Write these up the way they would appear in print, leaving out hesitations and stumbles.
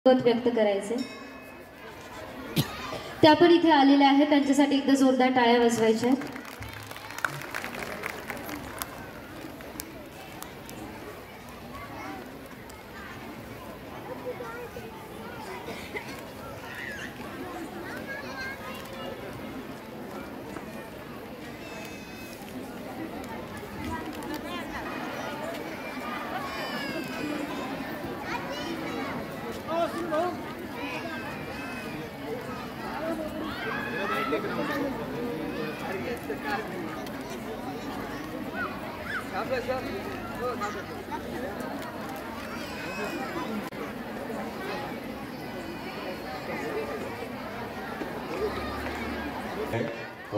मत व्यक्त करायचे त्या पण इथे आलेले आहेत, त्यांच्यासाठी एकदा जोरदार टाळ्या वाजवायच्या।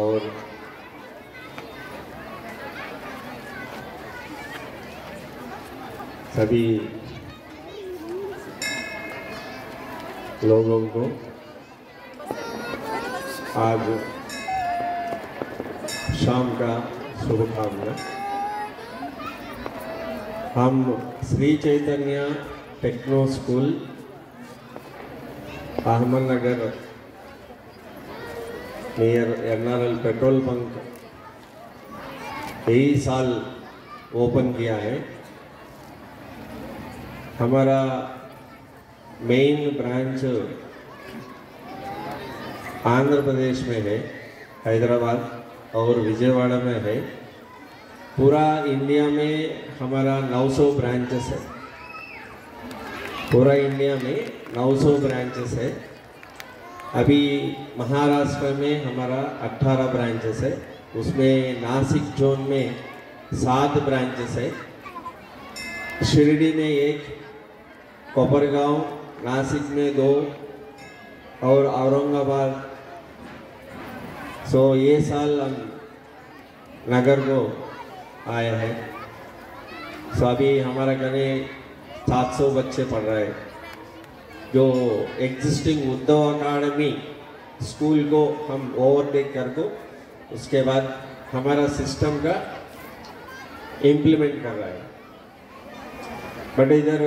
और सभी लोगों को आज शाम का शुभकामना। हम Shri Chaitanya techno school Ahmednagar near NRL petrol pump यही साल ओपन किया है। हमारा मेन ब्रांच आंध्र प्रदेश में है, हैदराबाद और विजयवाड़ा में है। पूरा इंडिया में हमारा 900 ब्रांचेस है। पूरा इंडिया में 900 ब्रांचेस है। अभी महाराष्ट्र में हमारा 18 ब्रांचेस है, उसमें नासिक जोन में 7 ब्रांचेस है, शिरडी में 1, कोपरगांव नासिक में 2 और औरंगाबाद। सो ये साल हम नगर को आए हैं। सो अभी हमारा घरे 700 बच्चे पढ़ रहे हैं। जो एग्जिस्टिंग उद्धव अकाडमी स्कूल को हम ओवरटेक कर दो, उसके बाद हमारा सिस्टम का इम्प्लीमेंट कर रहा है। बट इधर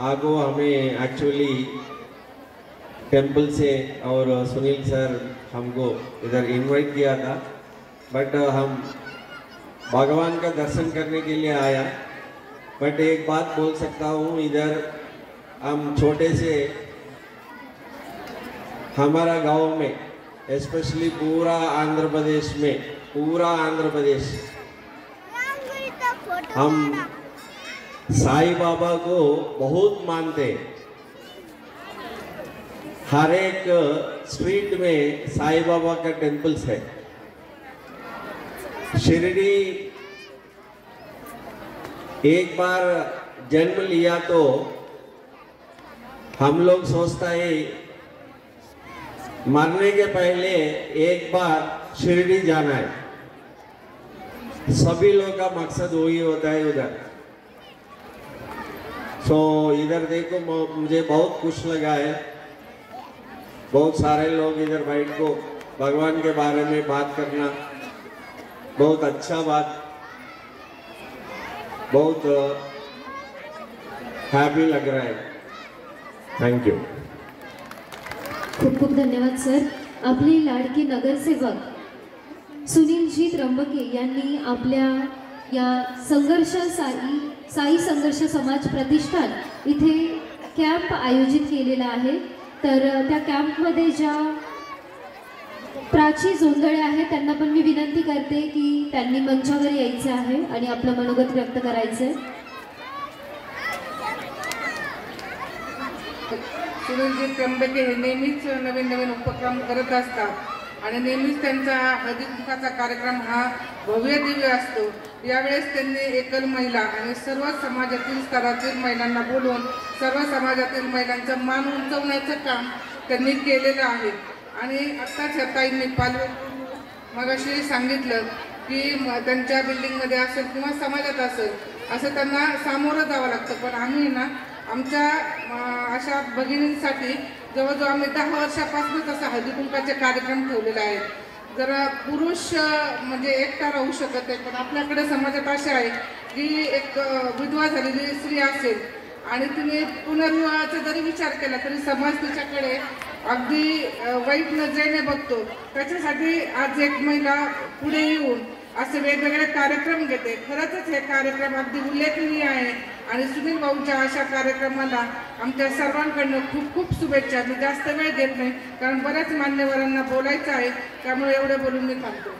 आगो हमें एक्चुअली टेंपल से और सुनील सर हमको इधर इनवाइट किया था, बट हम भगवान का दर्शन करने के लिए आया। बट एक बात बोल सकता हूँ, इधर हम छोटे से हमारा गांव में स्पेशली पूरा आंध्र प्रदेश में, पूरा आंध्र प्रदेश हम साईं बाबा को बहुत मानते हैं। हर एक स्ट्रीट में साईं बाबा का टेम्पल्स है। शिरडी एक बार जन्म लिया तो हम लोग सोचता है मरने के पहले एक बार शिरडी जाना है। सभी लोगों का मकसद वही होता है उधर। सो इधर देखो मुझे बहुत खुश लगा है। बहुत सारे लोग इधर बैठ को भगवान के बारे में बात करना बहुत अच्छा बात, बहुत हैप्पी लग रहा है। Thank you. खूप खूप धन्यवाद सर। आपले लाडके नगरसेवक सुनीलजी त्र्यंबके यांनी आपल्या या संघर्ष साई संघर्ष समाज प्रतिष्ठान इथे कॅम्प आयोजित केलेला आहे। तर त्या कॅम्पमध्ये ज्या प्राची जोंधळे आहेत त्यांना पण मी विनंती करते की त्यांनी मंचावर यायचं आहे आणि आपलं मनोगत व्यक्त करायचं आहे। सुनीलजी त्र्यंबके हे नेहमीच नवीन नवीन उपक्रम करत असतात आणि नेहमीच त्यांचा हळदीकुंकाचा कार्यक्रम हा भव्य दिव्य असतो। यावेळेस त्यांनी एकल महिला आणि सर्व समाजातील स्तरातील महिलांना बोलवून सर्व समाजातील महिलांचा मान उंचवण्याचं काम त्यांनी केलेलं आहे। आणि आत्ताच ह्या ताईंनी मगाशी सांगितलं की त्यांच्या बिल्डिंगमध्ये असेल किंवा समाजात असेल असं त्यांना सामोरं जावं लागतं, पण आम्ही ना आमच्या अशा भगिनींसाठी जवळजवळ आम्ही 10 वर्षापासूनच असा हळदीकुंकाचे कार्यक्रम ठेवलेले आहेत। जरा पुरुष म्हणजे एकटा राहू शकत आहे, पण आपल्याकडे समाजात असे आहे की एक विधवा झालेली स्त्री असेल आणि तिने पुनर्विवाहाचा जरी विचार केला तरी समाज तिच्याकडे अगदी वाईट नजरेने बघतो. त्याच्यासाठी आज एक महिला पुढे येऊन असे वेगवेगळे कार्यक्रम घेते. खरंच हे कार्यक्रम अगदी उल्लेखनीय आहे आणि सुनील भाऊच्या अशा कार्यक्रमाला आमच्या सर्वांकडनं खूप खूप शुभेच्छा. मी जास्त वेळ घेत नाही कारण बऱ्याच मान्यवरांना बोलायचं आहे, त्यामुळे एवढे बोलून मी थांबतो.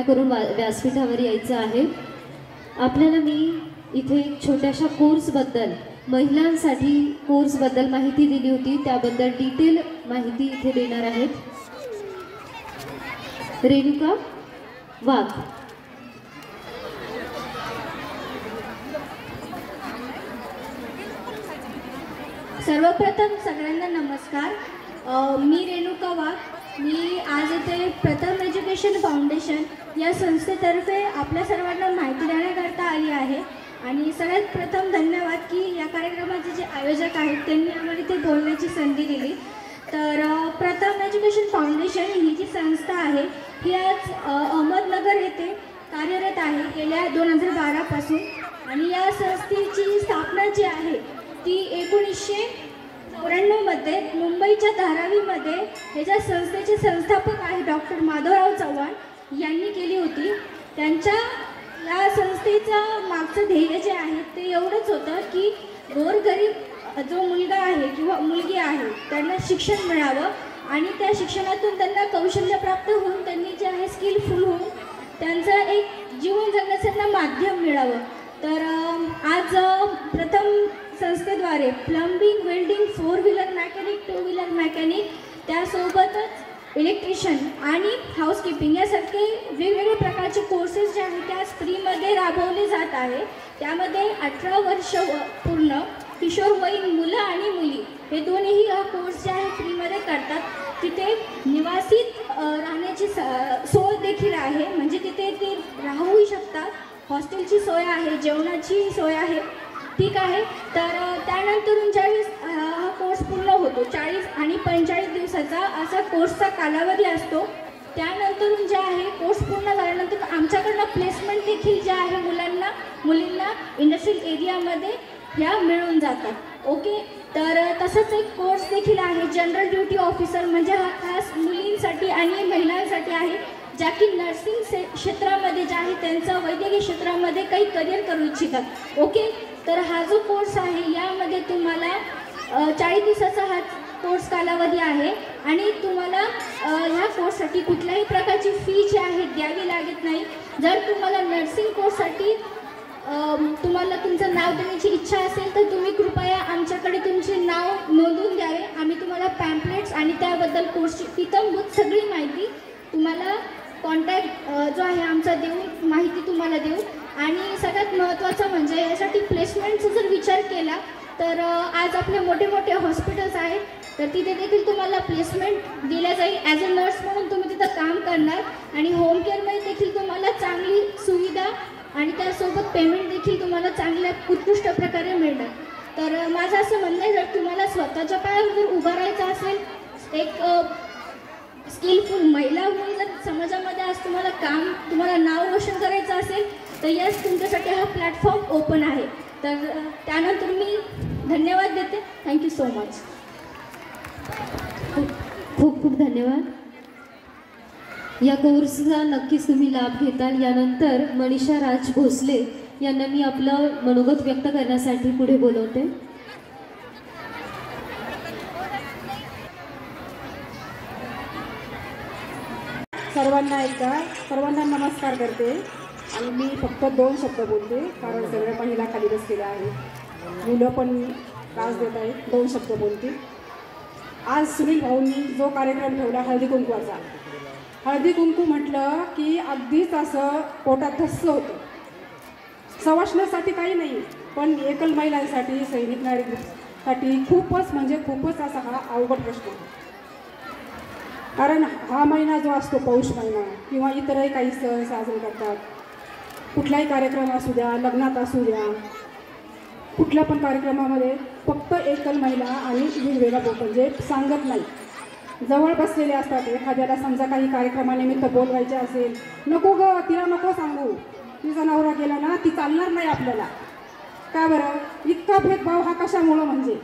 करून व्यासपीठावर यायचं आहे. आपल्याला मी इथे छोट्याशा कोर्सबद्दल, महिलांसाठी कोर्सबद्दल माहिती दिली होती, त्याबद्दल डिटेल माहिती इथे देणार आहेत रेणुका वाघ. सर्वप्रथम सगळ्यांना नमस्कार. मी रेणुका वाघ. मी आज इथे प्रथम एज्युकेशन फाउंडेशन या संस्थेतर्फे आपल्या सर्वांना माहिती देण्याकरता आली आहे. आणि सगळ्यात प्रथम धन्यवाद की या कार्यक्रमाचे जे आयोजक आहेत त्यांनी आम्हाला इथे बोलण्याची संधी दिली. तर प्रथम एज्युकेशन फाउंडेशन ही जी संस्था आहे ही आज अहमदनगर येथे कार्यरत आहे गेल्या 2012 पासून. आणि या संस्थेची स्थापना जी आहे ती 1994 मध्ये मुंबईच्या धारावीमध्ये हे ज्या संस्थेचे संस्थापक आहे डॉक्टर माधवराव चव्हाण यांनी केली होती. त्यांच्या या संस्थेचं मागचं ध्येय जे आहे ते एवढंच होतं की गोरगरीब जो मुलगा आहे किंवा मुलगी आहे त्यांना शिक्षण मिळावं आणि त्या शिक्षणातून त्यांना कौशल्य प्राप्त होऊन त्यांनी जे आहे स्किलफुल होऊन त्यांचं एक जीवन जगण्याचं त्यांना माध्यम मिळावं. तर आज प्रथम संस्थेद्वारे plumbing, welding, 4 wheeler mechanic, 2 wheeler mechanic, त्यासोबतच इलेक्ट्रिशियन आणि हाऊसकीपिंग यासारखे वेगवेगळे प्रकारचे कोर्सेस जे आहेत ते आज फ्रीमध्ये राबवले जात आहे. त्यामध्ये 18 वर्ष पूर्ण किशोरवयीन मुलं आणि मुली हे दोन्हीही हा कोर्स जे आहे फ्रीमध्ये करतात. तिथे निवासित राहण्याची सोय देखील आहे, म्हणजे तिथे ते राहूही शकतात. हॉस्टेलची सोय आहे, जेवणाची सोय आहे, ठीक आहे. तर त्यानंतरून ज्यावेळेस हा कोर्स पूर्ण होतो 40 आणि 45 दिवसाचा असा कोर्सचा कालावधी असतो. त्यानंतरून जे आहे कोर्स पूर्ण झाल्यानंतर आमच्याकडनं प्लेसमेंट देखील जे आहे मुलींना इंडस्ट्रियल एरियामध्ये ह्या मिळून जातात. ओके. तर तसंच एक कोर्स देखील आहे जनरल ड्युटी ऑफिसर, म्हणजे हा खास मुलींसाठी आणि महिलांसाठी आहे ज्या की नर्सिंग क्षेत्रामध्ये जे आहे त्यांचं वैद्यकीय क्षेत्रामध्ये काही करिअर करू इच्छितात. ओके. तर हा जो कोर्स आहे यामध्ये तुम्हाला 40 दिवसाचा हा कोर्स कालावधी आहे आणि तुम्हाला ह्या कोर्ससाठी कुठल्याही प्रकारची फी जी आहे द्यावी लागत नाही. जर तुम्हाला नर्सिंग कोर्ससाठी तुम्हाला तुमचं नाव देण्याची इच्छा असेल तर तुम्ही कृपया आमच्याकडे तुमचे नाव नोंदवून द्यावे. आम्ही तुम्हाला पॅम्पलेट्स आणि त्याबद्दल कोर्सची इत्थंभूत सगळी माहिती तुम्हाला कॉन्टॅक्ट जो आहे आमचा देऊन माहिती तुम्हाला देऊ. आणि सगळ्यात महत्त्वाचं म्हणजे यासाठी प्लेसमेंटचा जर विचार केला तर आज आपले मोठे मोठे हॉस्पिटल्स आहेत तर तिथे देखील तुम्हाला प्लेसमेंट दिल्या जाईल. ॲज अ नर्स म्हणून तुम्ही तिथं काम करणार आणि होम केअरमध्ये देखील तुम्हाला चांगली सुविधा आणि त्यासोबत पेमेंट देखील तुम्हाला चांगल्या उत्कृष्ट प्रकारे मिळणार. तर माझं असं म्हणणं आहे, जर तुम्हाला स्वतःच्या पायावर जर उभं राहायचं असेल, एक स्किलफुल महिला म्हणून जर समाजामध्ये आज तुम्हाला नाव रोशन करायचं असेल तर यस, तुमच्यासाठी हा प्लॅटफॉर्म ओपन आहे. तर त्यानंतर मी धन्यवाद देते. Thank you so much. खूप खूप धन्यवाद. या कोर्सचा नक्कीच तुम्ही लाभ घेताल. यानंतर मनीषा राज भोसले यांना मी आपलं मनोगत व्यक्त करण्यासाठी पुढे बोलवते. सर्वांना नमस्कार करते आणि मी फक्त 2 शब्द बोलते कारण सगळ्या महिला खाली बसलेल्या आहेत, मुलं पण त्रास देत आहेत. 2 शब्द बोलते. आज सुनील भाऊंनी जो कार्यक्रम ठेवला हळदी कुंकवाचा, हळदी कुंकू म्हटलं की अगदीच असं पोटात धस्स होतं. सवाष्णासाठी काही नाही, पण एकल महिलांसाठी, सैनिक नागरिकांसाठी खूपच असा हा अवघड प्रश्न आहे. कारण हा महिना जो असतो पौष महिना किंवा इतरही काही सण साजरे करतात, कुठलाही कार्यक्रम असू द्या, लग्नात असू द्या, कुठल्या पण कार्यक्रमामध्ये फक्त एकल महिला आणि वेगवेगळा म्हणजे सांगत नाही, जवळ बसलेले असतात. एखाद्याला समजा काही कार्यक्रमानिमित्त बोलवायचे असेल, नको ग तिला नको सांगू, तिचा नवरा गेला ना ती चालणार नाही आपल्याला, का बरं इतका भेदभाव हा कशामुळं? म्हणजे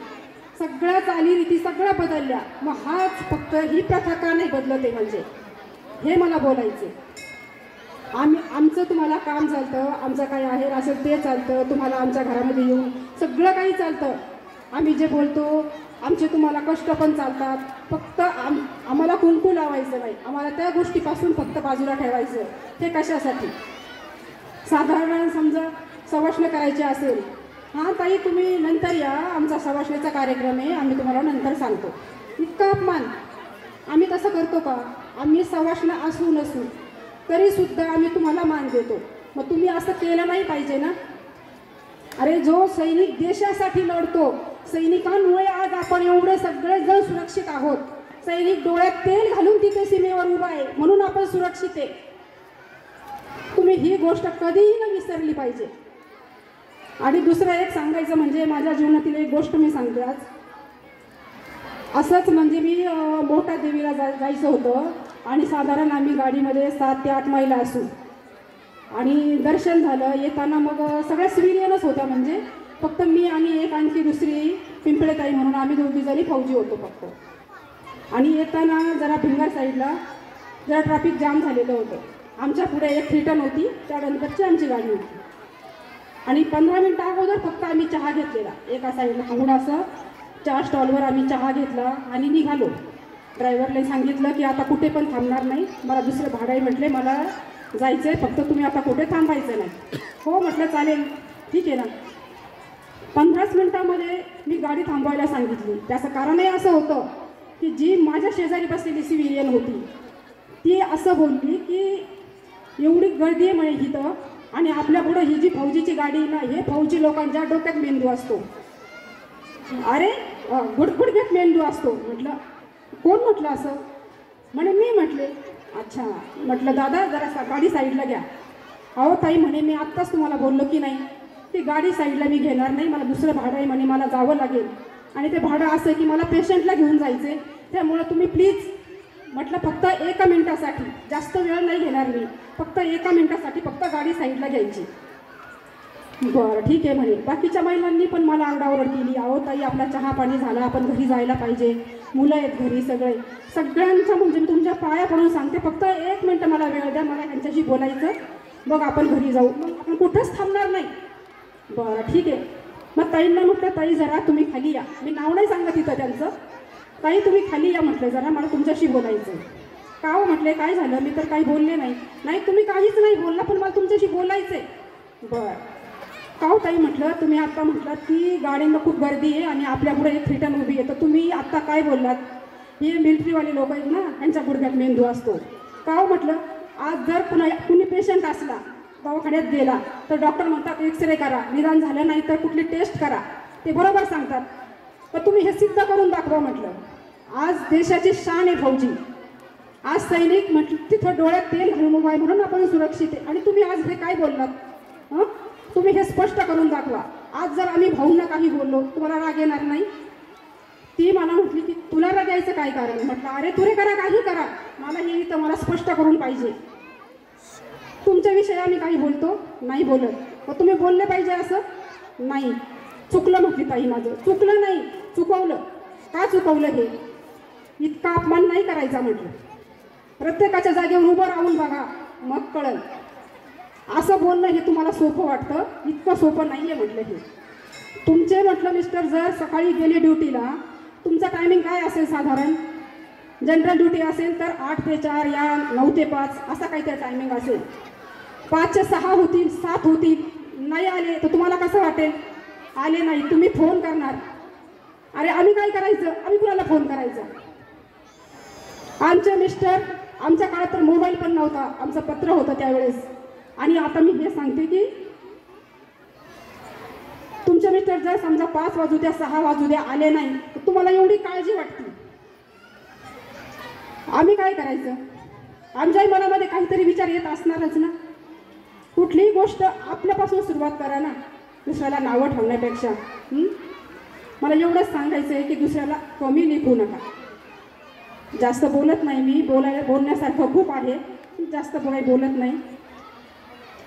सगळ्या चालीरीती सगळ्या बदलल्या, मग हाच फक्त ही प्रथा का नाही बदलते? म्हणजे हे मला बोलायचे. आमचं तुम्हाला काम चालतं, आमचं काय आहे असेल ते चालतं, तुम्हाला आमच्या घरामध्ये येऊन सगळं काही चालतं. आम्ही जे बोलतो आमचे तुम्हाला कष्ट पण चालतात. फक्त आम्हाला कुंकू लावायचं नाही, आम्हाला त्या गोष्टीपासून फक्त बाजूला ठेवायचं. हे कशासाठी? साधारण समजा सवाष्ण करायचे असेल, हां ताई तुम्ही नंतर या, आमचा सवाष्णीचा कार्यक्रम आहे, आम्ही तुम्हाला नंतर सांगतो. इतका अपमान आम्ही तसं करतो का? आम्ही सवाष्ण असू नसू तरीसुद्धा आम्ही तुम्हाला मान देतो. मग तुम्ही असं केलं नाही पाहिजे ना. अरे जो सैनिक देशासाठी लढतो, सैनिकांमुळे आज आपण एवढे सगळेजण सुरक्षित आहोत. सैनिक डोळ्यात तेल घालून तिथे सीमेवर उभा आहे म्हणून आपण सुरक्षित आहे. तुम्ही ही गोष्ट कधीही न विसरली पाहिजे. आणि दुसरं एक सांगायचं म्हणजे माझ्या जीवनातील एक गोष्ट मी सांगते आज. असंच म्हणजे मी मोठ्या देवीला जायचं होतं आणि साधारण आम्ही गाडीमध्ये 7 ते 8 महिला असू आणि दर्शन झालं. येताना मग सगळ्या सिव्हिलियनच होत्या, म्हणजे फक्त मी आणि एक आणखी दुसरी पिंपळेताई म्हणून आम्ही दोघीजणी फौजी होतो फक्त. आणि येताना जरा भिंगार साईडला जरा ट्रॅफिक जाम झालेलं होतं. आमच्या पुढे एक रिटर्न होती, त्यानंतरची आमची गाडी होती. आणि 15 मिनटं अगोदर फक्त आम्ही चहा घेतलेला. एका साईडला थांबून असं चहा स्टॉलवर आम्ही चहा घेतला आणि निघालो. ड्रायव्हरला सांगितलं की आता कुठे पण थांबणार नाही, मला दुसरे भाडे म्हटले मला जायचं आहे, फक्त तुम्ही आता कुठे थांबायचं नाही. हो म्हटलं चालेल ठीक आहे ना. 15 मिनटामध्ये मी गाडी थांबवायला सांगितली. त्याचं कारणही असं होतं की जी माझ्या शेजारी बसलेली सिव्हिलियन होती ती असं बोलली की एवढी गर्दी आहे म्हणे इथं आणि आपल्यापुढं ही जी फौजीची गाडी ना, हे फौजी लोकांच्या डोक्यात मेंदू असतो. अरे गुडगुडक्यात मेंदू असतो. म्हटलं कोण म्हटलं असं? म्हणे मी म्हटले. अच्छा म्हटलं दादा जरा गाडी साईडला घ्या. अहो ताई म्हणे मी आत्ताच तुम्हाला बोललो की नाही, ती गाडी साईडला मी घेणार नाही, मला दुसरं भाडं आहे म्हणे, मला जावं लागेल आणि ते भाडं असं आहे की मला पेशंटला घेऊन जायचे, त्यामुळं तुम्ही प्लीज म्हटलं फक्त 1 मिनिटासाठी, जास्त वेळ नाही घेणार मी, फक्त 1 मिनिटासाठी फक्त गाडी साईडला घ्यायची. बरं ठीक आहे म्हणे. बाकीच्या महिलांनी पण मला आरडाओरड केली. अहो ताई आपला चहा पाणी झाला, आपण घरी जायला पाहिजे, मुलं आहेत घरी सगळे. सगळ्यांचं म्हणजे मी तुमच्या पाया पडून सांगते फक्त 1 मिनटं मला वेळ द्या, मला त्यांच्याशी बोलायचं, मग आपण घरी जाऊ, मग आपण कुठंच थांबणार नाही. बरं ठीक आहे. मग ताईंना म्हटलं ताई जरा तुम्ही खाली या. मी नाव नाही सांगत इथं त्यांचं. ताई तुम्ही खाली या म्हटलं, जरा मला तुमच्याशी बोलायचं. का हो म्हटले काय झालं? मी तर काही बोलले नाही. नाही तुम्ही काहीच नाही बोलला पण मला तुमच्याशी बोलायचं आहे. बरं का हो ताई म्हटलं तुम्ही आत्ता म्हटलात की गाडीनं खूप गर्दी आहे आणि आपल्यापुढे एक रिटर्न उभी आहे, तर तुम्ही आत्ता काय बोललात? हे मिलिटरीवाले लोक आहेत ना, त्यांच्या गुडघ्यात मेंदू असतो. का हो म्हटलं आज जर कुणी पेशंट असला दवाखान्यात गेला तर डॉक्टर म्हणतात एक्सरे करा, निदान झालं नाही तर कुठली टेस्ट करा, ते बरोबर सांगतात. तर तुम्ही हे सिद्ध करून दाखवा म्हटलं. आज देशाची शान आहे फौजी, आज सैनिक म्हटलं तिथं डोळ्यात तेल घालून उभा आहे म्हणून आपण सुरक्षित आहे, आणि तुम्ही आज हे काय बोललात? हां तुम्ही हे स्पष्ट करून दाखवा. आज जर आम्ही भाऊंना काही बोललो तुम्हाला राग येणार नाही? ती मला म्हटली की तुला राग यायचं काय कारण? म्हटलं अरे तुरे करा काही करा, मला हे इथं मला स्पष्ट करून पाहिजे. तुमच्याविषयी आम्ही काही बोलतो नाही बोलत, मग तुम्ही बोलले पाहिजे असं नाही. चुकलं म्हटली ताई माझं. चुकलं नाही, चुकवलं. का चुकवलं? हे इतका अपमान नाही करायचा म्हटलं. प्रत्येकाच्या जागेवर उभं राहून बघा मग कळलं. असं बोलणं हे तुम्हाला सोपं वाटतं, इतकं सोपं नाही आहे म्हटलं हे. तुमचे म्हटलं मिस्टर जर सकाळी गेले ड्युटीला, तुमचं टायमिंग काय असेल साधारण? जनरल ड्युटी असेल तर 8 ते 4 या 9 ते 5 असा काहीतरी टायमिंग असेल. 5 ते 6 होतील, 7 होतील, नाही आले तर तुम्हाला कसं वाटेल? आले नाही तुम्ही फोन करणार. अरे आम्ही काय करायचं? आम्ही कुणाला फोन करायचा? आमचे मिस्टर, आमच्या काळात तर मोबाईल पण नव्हता, आमचं पत्र होतं त्यावेळेस. आणि आता मी हे सांगते की तुमचे मिस्टर जर समजा 5 वाजू द्या 6 वाजू द्या आले नाही तर तुम्हाला एवढी काळजी वाटते, आम्ही काय करायचं? आमच्याही मनामध्ये काहीतरी विचार येत असणारच ना. कुठलीही गोष्ट आपल्यापासून सुरुवात करा ना, दुसऱ्याला नावं ठेवण्यापेक्षा. मला एवढंच सांगायचं आहे की दुसऱ्याला कमी लेखू नका. जास्त बोलत नाही मी, बोलण्यासारखं खूप आहे, जास्त काही बोलत नाही.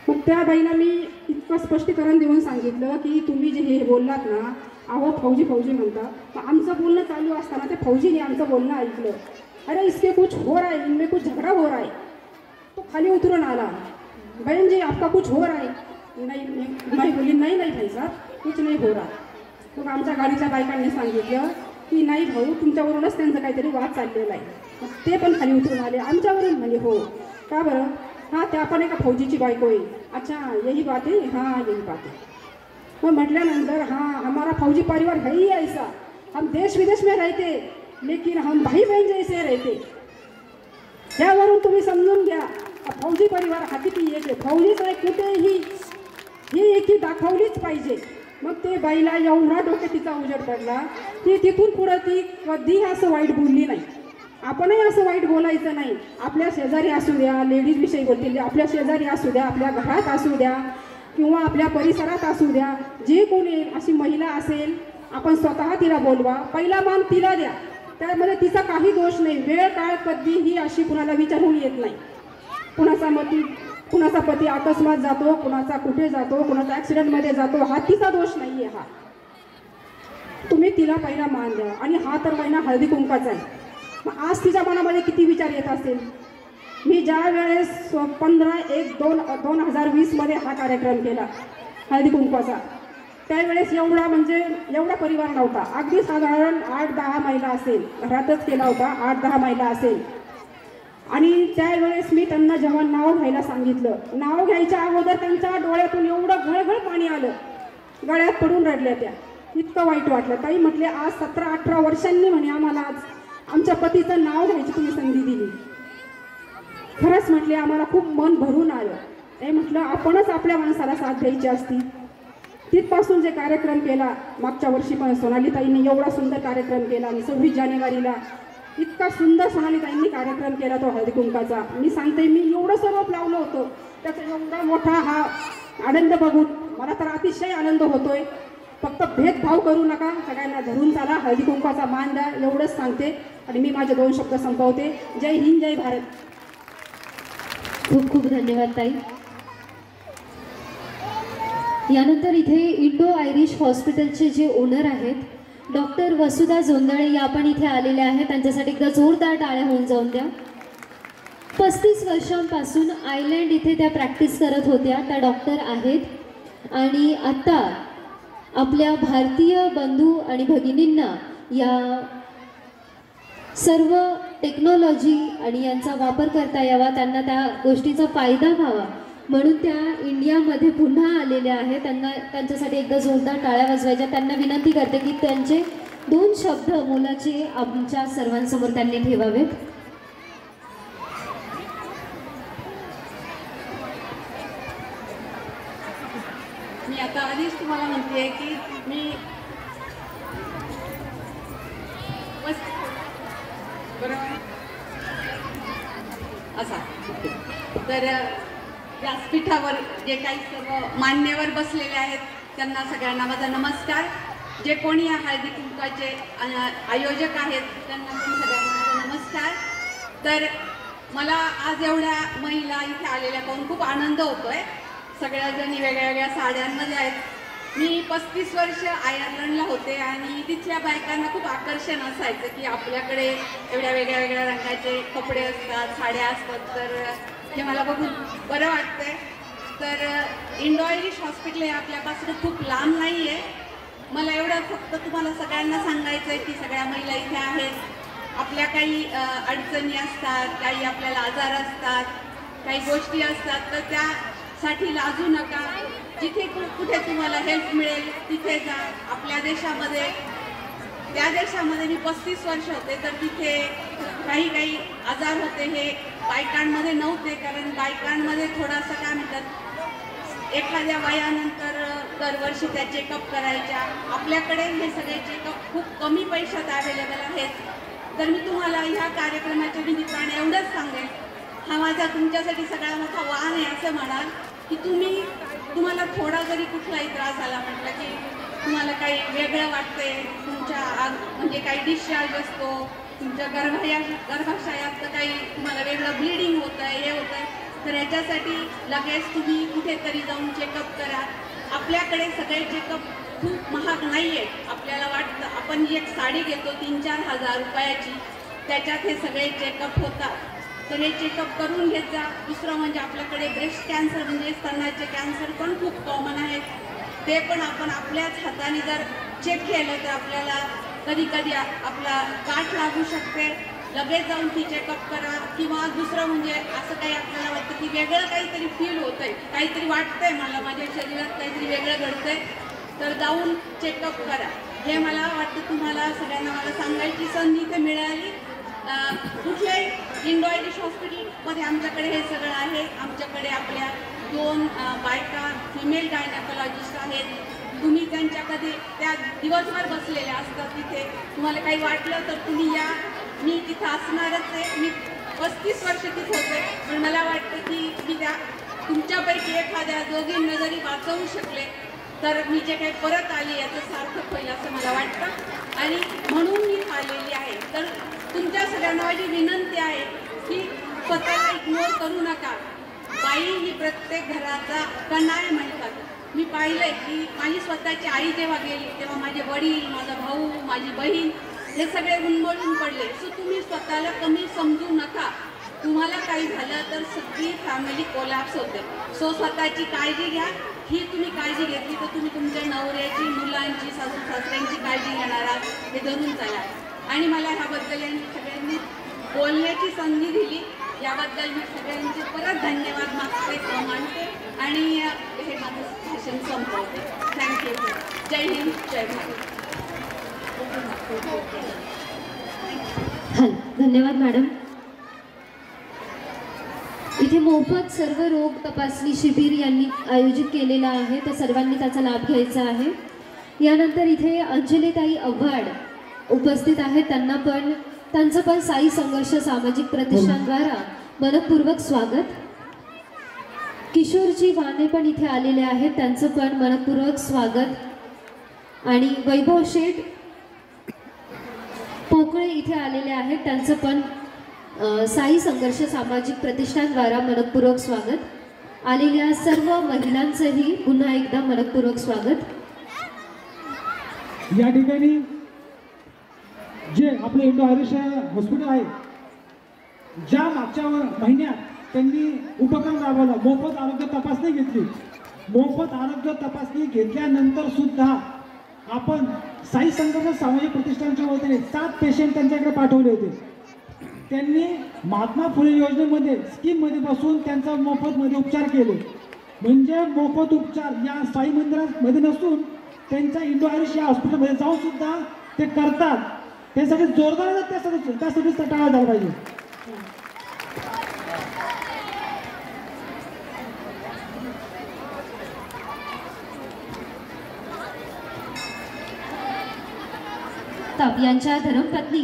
मग त्या बाईला मी इतकं स्पष्टीकरण देऊन सांगितलं की तुम्ही जे हे बोललात ना, अहो फौजी फौजी म्हणता, मग आमचं बोलणं चालू असताना ते फौजीने आमचं बोलणं ऐकलं. अरे इसके कुछ हो रहा है, इनमें कुछ झगड़ा हो रहा है. तो खाली उतरून आला, बहन जी आपका कुछ हो रहा है. नाही मैं बोली नहीं नहीं भाई साहब कुछ नहीं हो रहा. मग आमच्या गाडीच्या बायकांनी सांगितलं की नाही भाऊ तुमच्यावरूनच त्यांचं काहीतरी वाद चाललेला आहे. मग ते पण खाली उतरून आले, आमच्यावरून म्हणजे हो का बरं, हाँ त्या पण एका फौजीची बायको आहे. अच्छा यही बात है, हाँ यही बात है. मग म्हटल्यानंतर हाँ हमारा फौजी परिवार है ही ऐसा, हम देश विदेश में रहते लेकिन हम भाई बहन जैसे रहते. यावरून तुम्ही समजून घ्या फौजी परिवार हा किती एक आहे. फौजीच आहे कुठेही ही एकी दाखवलीच पाहिजे. मग ते बाईला एवढा डोक्यात तिचा उजेड पडला की तिथून पुढं ती कधी असं वाईट बोलली नाही. आपणही असं वाईट बोलायचं नाही. आपल्या शेजारी असू द्या, लेडीजविषयी बोलतील, आपल्या शेजारी असू द्या, आपल्या घरात असू द्या किंवा आपल्या परिसरात असू द्या, जे कोणी अशी महिला असेल आपण स्वतः तिला बोलवा, पहिला मान तिला द्या. त्यामध्ये तिचा काही दोष नाही. वेळ काळ कधीही अशी कुणाला विचारून येत नाही. कुणाचा पती अकस्मात जातो, कुणाचा कुठे जातो, कुणाचा ॲक्सिडेंटमध्ये जातो, हा तिचा दोष नाही आहे. हा तुम्ही तिला पहिला मान द्या. आणि हा तर महिना हळदी कुंकाचा आहे. मग आज तिच्या मनामध्ये किती विचार येत असेल. मी ज्या वेळेस 15/1/2020 हा कार्यक्रम केला हळदी कुंकवाचा, त्यावेळेस एवढा परिवार नव्हता. अगदी साधारण 8-10 महिला असेल, घरातच केला होता, 8-10 महिला असेल. आणि त्यावेळेस मी त्यांना जेव्हा नाव घ्यायला सांगितलं, नाव घ्यायच्या अगोदर त्यांच्या डोळ्यातून एवढं घळघळ पाणी आलं, गळ्यात पडून रडल्या त्या. इतकं वाईट वाटलं. ताई म्हटले आज 17-18 वर्षांनी म्हणे आम्हाला आज आमच्या पतीचं नाव घ्यायची तुम्ही संधी दिली. खरंच म्हटले आम्हाला खूप मन भरून आलं. ते म्हटलं आपणच आपल्या माणसाला साथ द्यायची असती. तिथपासून जे कार्यक्रम केला मागच्या वर्षी पण सोनालीताईंनी एवढा सुंदर कार्यक्रम केला. आणि 26 जानेवारीला इतका सुंदर सोनालीताईंनी कार्यक्रम केला तो हळदी कुंकाचा. मी सांगते मी एवढं सर्व लावलं होतं, त्याचा एवढा मोठा हा आनंद बघून मला तर अतिशय आनंद होतोय. फक्त भेदभाव करू नका, सगळ्यांना धरून चाला, हळदी कुंकाचा मान द्या, एवढंच सांगते. आणि मी माझे 2 शब्द संपवते. जय हिंद, जय भारत. खूप खूप धन्यवाद ताई. यानंतर इथे इंडो आयरिश हॉस्पिटलचे जे ओनर आहेत डॉक्टर वसुधा जोंधळे या पण इथे आलेल्या आहेत. त्यांच्यासाठी एकदा जोरदार टाळ्या होऊन जाऊन द्या. 35 वर्षांपासून आयलँड इथे त्या प्रॅक्टिस करत होत्या. त्या डॉक्टर आहेत आणि आत्ता आपल्या भारतीय बंधू आणि भगिनींना या सर्व टेक्नॉलॉजी आणि यांचा वापर करता यावा, त्यांना त्या गोष्टीचा फायदा व्हावा म्हणून त्या इंडियामध्ये पुन्हा आलेल्या आहेत. त्यांच्यासाठी एकदा जोरदार टाळ्या वाजवायच्या. त्यांना विनंती करते की त्यांचे 2 शब्द मोलाचे आमच्या सर्वांसमोर त्यांनी ठेवावेत. मी आता आधीच तुम्हाला म्हणते की मी असा तर व्यासपीठावर जे काही सर्व मान्यवर बसलेले आहेत त्यांना सगळ्यांना माझा नमस्कार. जे कोणी या हळदी कुंकवाचे आयोजक आहेत त्यांना पण सगळ्यांना माझा नमस्कार. तर मला आज एवढ्या महिला इथे आलेल्या पाहून खूप आनंद होतोय. सगळ्याजणी वेगळ्या वेगळ्या साड्यांमध्ये आहेत. मी 35 वर्ष आयर्लंडला होते आणि तिथल्या बायकांना खूप आकर्षण असायचं की आपल्याकडे एवढ्या वेगळ्या वेगळ्या रंगाचे कपडे असतात, साड्या असतात. तर हे मला बघून बरं वाटतंय. तर इंडो आयरिश हॉस्पिटल हे आपल्यापासून खूप लांब नाही आहे. मला एवढं फक्त तुम्हाला सगळ्यांना सांगायचं आहे की सगळ्या महिला इथे आहेत. आपल्या काही अडचणी असतात, काही आपल्याला आजार असतात, काही गोष्टी असतात, तर त्यासाठी लाजू नका. जिथे कुठे तुम्हाला हेल्प मिळेल तिथे जा. आपल्या देशामध्ये त्या देशामध्ये मी 35 वर्ष होते तर तिथे काही आजार होते हे बायकांमध्ये नव्हते. कारण बायकांमध्ये थोडासा काय म्हणतात एखाद्या वयानंतर दरवर्षी त्या चेकअप करायच्या. आपल्याकडे हे सगळे चेकअप खूप कमी पैशात अवेलेबल आहेत. तर मी तुम्हाला ह्या कार्यक्रमाच्या निमित्ताने एवढंच सांगेन, हा माझा तुमच्यासाठी सगळ्यात मोठा वाण आहे असं म्हणाल की तुम्हाला थोडा जरी कुठलाही त्रास झाला म्हटलं की तुम्हाला काही वेगळं वाटते, तुमच्या म्हणजे काही डिस्चार्ज असतो, तुमच्या गर्भाशयात काही तुम्हाला वेगळं ब्लिडिंग होतं आहे, हे होतं आहे, तर याच्यासाठी लगेच तुम्ही कुठेतरी जाऊन चेकअप करा. आपल्याकडे सगळे चेकअप खूप महाग नाही आहेत. आपल्याला वाटतं आपण एक साडी घेतो 3-4 हजार रुपयाची, त्याच्यात हे सगळे चेकअप होतात. तर हे चेकअप करून घेत जा. दुसरं म्हणजे आपल्याकडे ब्रेस्ट कॅन्सर म्हणजे स्तनाचे कॅन्सर पण खूप कॉमन आहेत. ते पण आपण आपल्याच हाताने जर चेक केलं तर आपल्याला कधी कधी आपला गाठ लागू शकते. लगेच जाऊन ती चेकअप करा. किंवा दुसरं म्हणजे असं काही आपल्याला वाटतं की वेगळं काहीतरी फील होतंय, काहीतरी वाटतंय, मला माझ्या शरीरात काहीतरी वेगळं घडतंय, तर जाऊन चेकअप करा. हे मला वाटतं तुम्हाला सगळ्यांना मला सांगायची संधी इथे मिळाली. कुठल्याही इंडो आयरिश हॉस्पिटलमध्ये आमच्याकडे हे सगळं आहे. आमच्याकडे आपल्या 2 बायका फिमेल गायनेकोलॉजिस्ट आहेत. तुम्ही त्यांच्या कधी त्या दिवसभर बसलेल्या असतात तिथे. तुम्हाला काही वाटलं तर तुम्ही या. मी तिथं असणारच आहे. मी 35 वर्ष तिथं होते, पण मला वाटतं की मी त्या तुमच्यापैकी एखाद्या दोघींना जरी वाचवू शकले तर मी जे काही परत आली याचं सार्थक होईल असं मला वाटतं. आणि म्हणून मी आलेली आहे. तर तुमच्या सगळ्यांना माझी विनंती आहे की स्वतःला इग्नोर करू नका. बाई ही प्रत्येक घराचा कणा आहे म्हणतात. मी पाहिलंय की माझी स्वतःची आई जेव्हा गेली तेव्हा माझे वडील, माझा भाऊ, माझी बहीण हे सगळे उन्मळून पडले. सो तुम्ही स्वतःला कमी समजू नका. तुम्हाला काही झालं तर सगळी फॅमिली कोलॅप्स होते. सो स्वतःची काळजी घ्या. ही तुम्ही काळजी घेतली तर तुम्ही तुमच्या नवऱ्याची, मुलांची, सासू सासऱ्यांची काळजी घेणार आहात हे धरून चला. आणि मला ह्याबद्दल यांनी सगळ्यांनी बोलण्याची संधी दिली याबद्दल मी सगळ्यांचे परत धन्यवाद मानते आणि हे माझं भाषण संपवते. थँक्यू. जय हिंद, जय भारत. धन्यवाद मॅडम. इथे मोफत सर्व रोग तपासणी शिबिर यांनी आयोजित केलेलं आहे, तर सर्वांनी त्याचा लाभ घ्यायचा आहे. यानंतर इथे अंजलीताई आव्हाड उपस्थित आहेत. त्यांचं पण साई संघर्ष सामाजिक प्रतिष्ठानद्वारा मनपूर्वक स्वागत. किशोरजी वाने पण इथे आलेले आहेत, त्यांचं पण मनपूर्वक स्वागत. आणि वैभव शेठ पोकळे इथे आलेले आहेत, त्यांचं पण साई संघर्ष सामाजिक प्रतिष्ठानद्वारा मनपूर्वक स्वागत. आलेल्या सर्व महिलांचंही पुन्हा एकदा मनपूर्वक स्वागत. या ठिकाणी जे आपलं इंडो आयरिश हॉस्पिटल आहे, ज्या मागच्या महिन्यात त्यांनी उपक्रम राबवला, मोफत आरोग्य तपासणी घेतली. मोफत आरोग्य तपासणी घेतल्यानंतर सुद्धा आपण साई संघर्ष सामाजिक प्रतिष्ठानच्या वतीने 7 पेशंट त्यांच्याकडे पाठवले होते. त्यांनी महात्मा फुले योजनेमध्ये स्कीममध्ये बसून त्यांचा मोफतमध्ये उपचार केले. म्हणजे मोफत उपचार या साई मंदिरामध्ये नसून त्यांच्या इंडो आयरिश या हॉस्पिटलमध्ये जाऊन सुद्धा ते करतात. त्यासाठी जोरदार त्यासाठी टाळा झाला पाहिजे. यांच्या धर्मपत्नी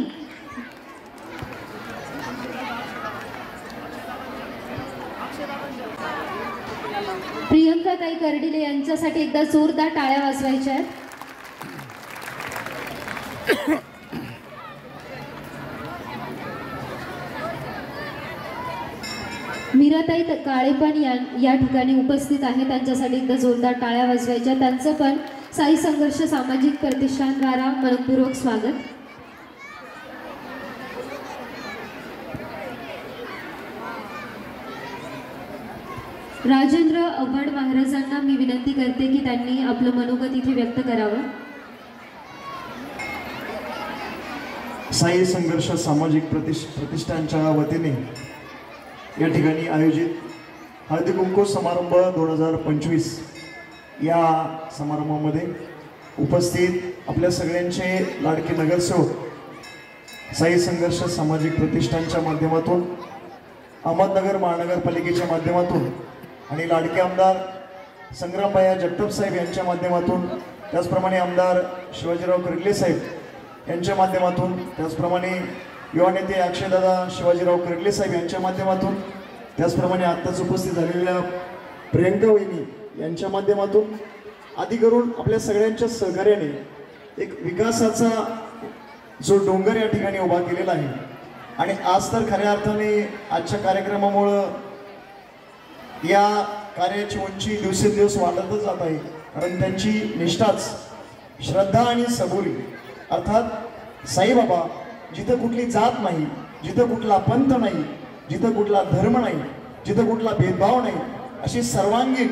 प्रियंकाताई कर्डिले यांच्यासाठी एकदा जोरदार टाळ्या वाजवायच्या आहेत. मीराताई काळे पण या ठिकाणी उपस्थित आहे, त्यांच्यासाठी एकदा जोरदार टाळ्या वाजवायच्या. त्यांचं पण साई संघर्ष सामाजिक प्रतिष्ठानद्वारा मनपूर्वक स्वागत. राजेंद्र आव्हाड महाराजांना मी विनंती करते की त्यांनी आपलं मनोगत इथे व्यक्त करावं. साई संघर्ष सामाजिक प्रतिष्ठानच्या वतीने या ठिकाणी आयोजित हळदी कुंकू समारंभ 2025 या समारंभामध्ये उपस्थित आपल्या सगळ्यांचे लाडके नगरसेवक साई संघर्ष सामाजिक प्रतिष्ठानच्या माध्यमातून, अहमदनगर महानगरपालिकेच्या माध्यमातून आणि लाडके आमदार संग्रामबाया जगताप साहेब यांच्या माध्यमातून, त्याचप्रमाणे आमदार शिवाजीराव कर्डिले साहेब यांच्या माध्यमातून, त्याचप्रमाणे युवा नेते अक्षयदादा शिवाजीराव कर्डिले साहेब यांच्या माध्यमातून, त्याचप्रमाणे आत्ताच उपस्थित झालेल्या प्रियंका वहिनी यांच्या माध्यमातून आदी करून आपल्या सगळ्यांच्या सहकार्याने एक विकासाचा जो डोंगर या ठिकाणी उभा केलेला आहे. आणि आज तर खऱ्या अर्थाने आजच्या कार्यक्रमामुळं या कार्याची उंची दिवसेंदिवस वाढतच जात आहे, कारण त्यांची निष्ठाच, श्रद्धा आणि सबुरी, अर्थात साईबाबा जिथं कुठली जात नाही, जिथं कुठला पंथ नाही, जिथं कुठला धर्म नाही, जिथं कुठला भेदभाव नाही, अशी सर्वांगीण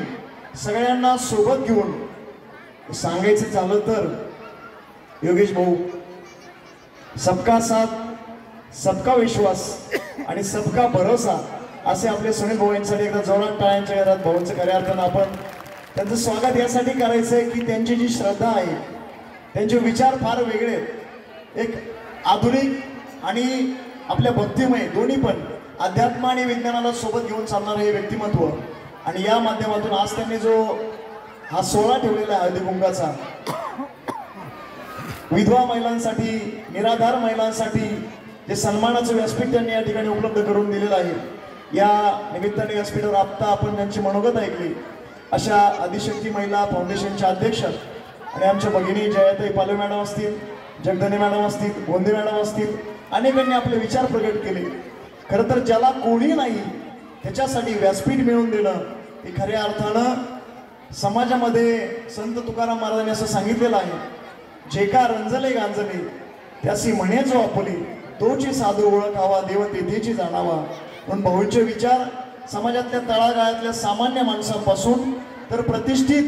सगळ्यांना सोबत घेऊन सांगायचं झालं तर योगेश भाऊ, सबका साथ, सबका विश्वास आणि सबका भरोसा असे आपले सुनील भाऊ यांसाठी एकदा जोरात टाळ्यांच्या घरात भाऊंचं खऱ्या अर्थानं आपण त्यांचं स्वागत यासाठी करायचं आहे की त्यांची जी श्रद्धा आहे, त्यांचे विचार फार वेगळे आहेत. एक आधुनिक आणि आपल्या भक्तिमय दोन्ही पण अध्यात्म आणि विज्ञानाला सोबत घेऊन चालणारं हे व्यक्तिमत्व, आणि या माध्यमातून आज त्यांनी जो हा सोहळा ठेवलेला आहे हळदी कुंकाचा, विधवा महिलांसाठी, निराधार महिलांसाठी जे सन्मानाचं व्यासपीठ त्यांनी या ठिकाणी उपलब्ध करून दिलेलं आहे, या निमित्ताने व्यासपीठावर आत्ता आपण त्यांची मनोगत ऐकली. अशा आदिशक्ती महिला फाउंडेशनच्या अध्यक्ष आणि आमच्या भगिनी जयाताई पालवे मॅडम असतील, जगधने मॅडम असतील, गोंदे मॅडम असतील, अनेकांनी आपले विचार प्रकट केले. खरं तर ज्याला कोणी नाही त्याच्यासाठी व्यासपीठ मिळवून देणं हे खऱ्या अर्थानं समाजामध्ये संत तुकाराम महाराजांनी असं सांगितलेलं आहे, जे का रंजले गांजले त्यासी म्हणे जो आपुले, तोची साधू ओळखावा देव तेथेची जाणावा. म्हणून भाऊंचे विचार समाजातल्या तळागाळातल्या सामान्य माणसांपासून तर प्रतिष्ठित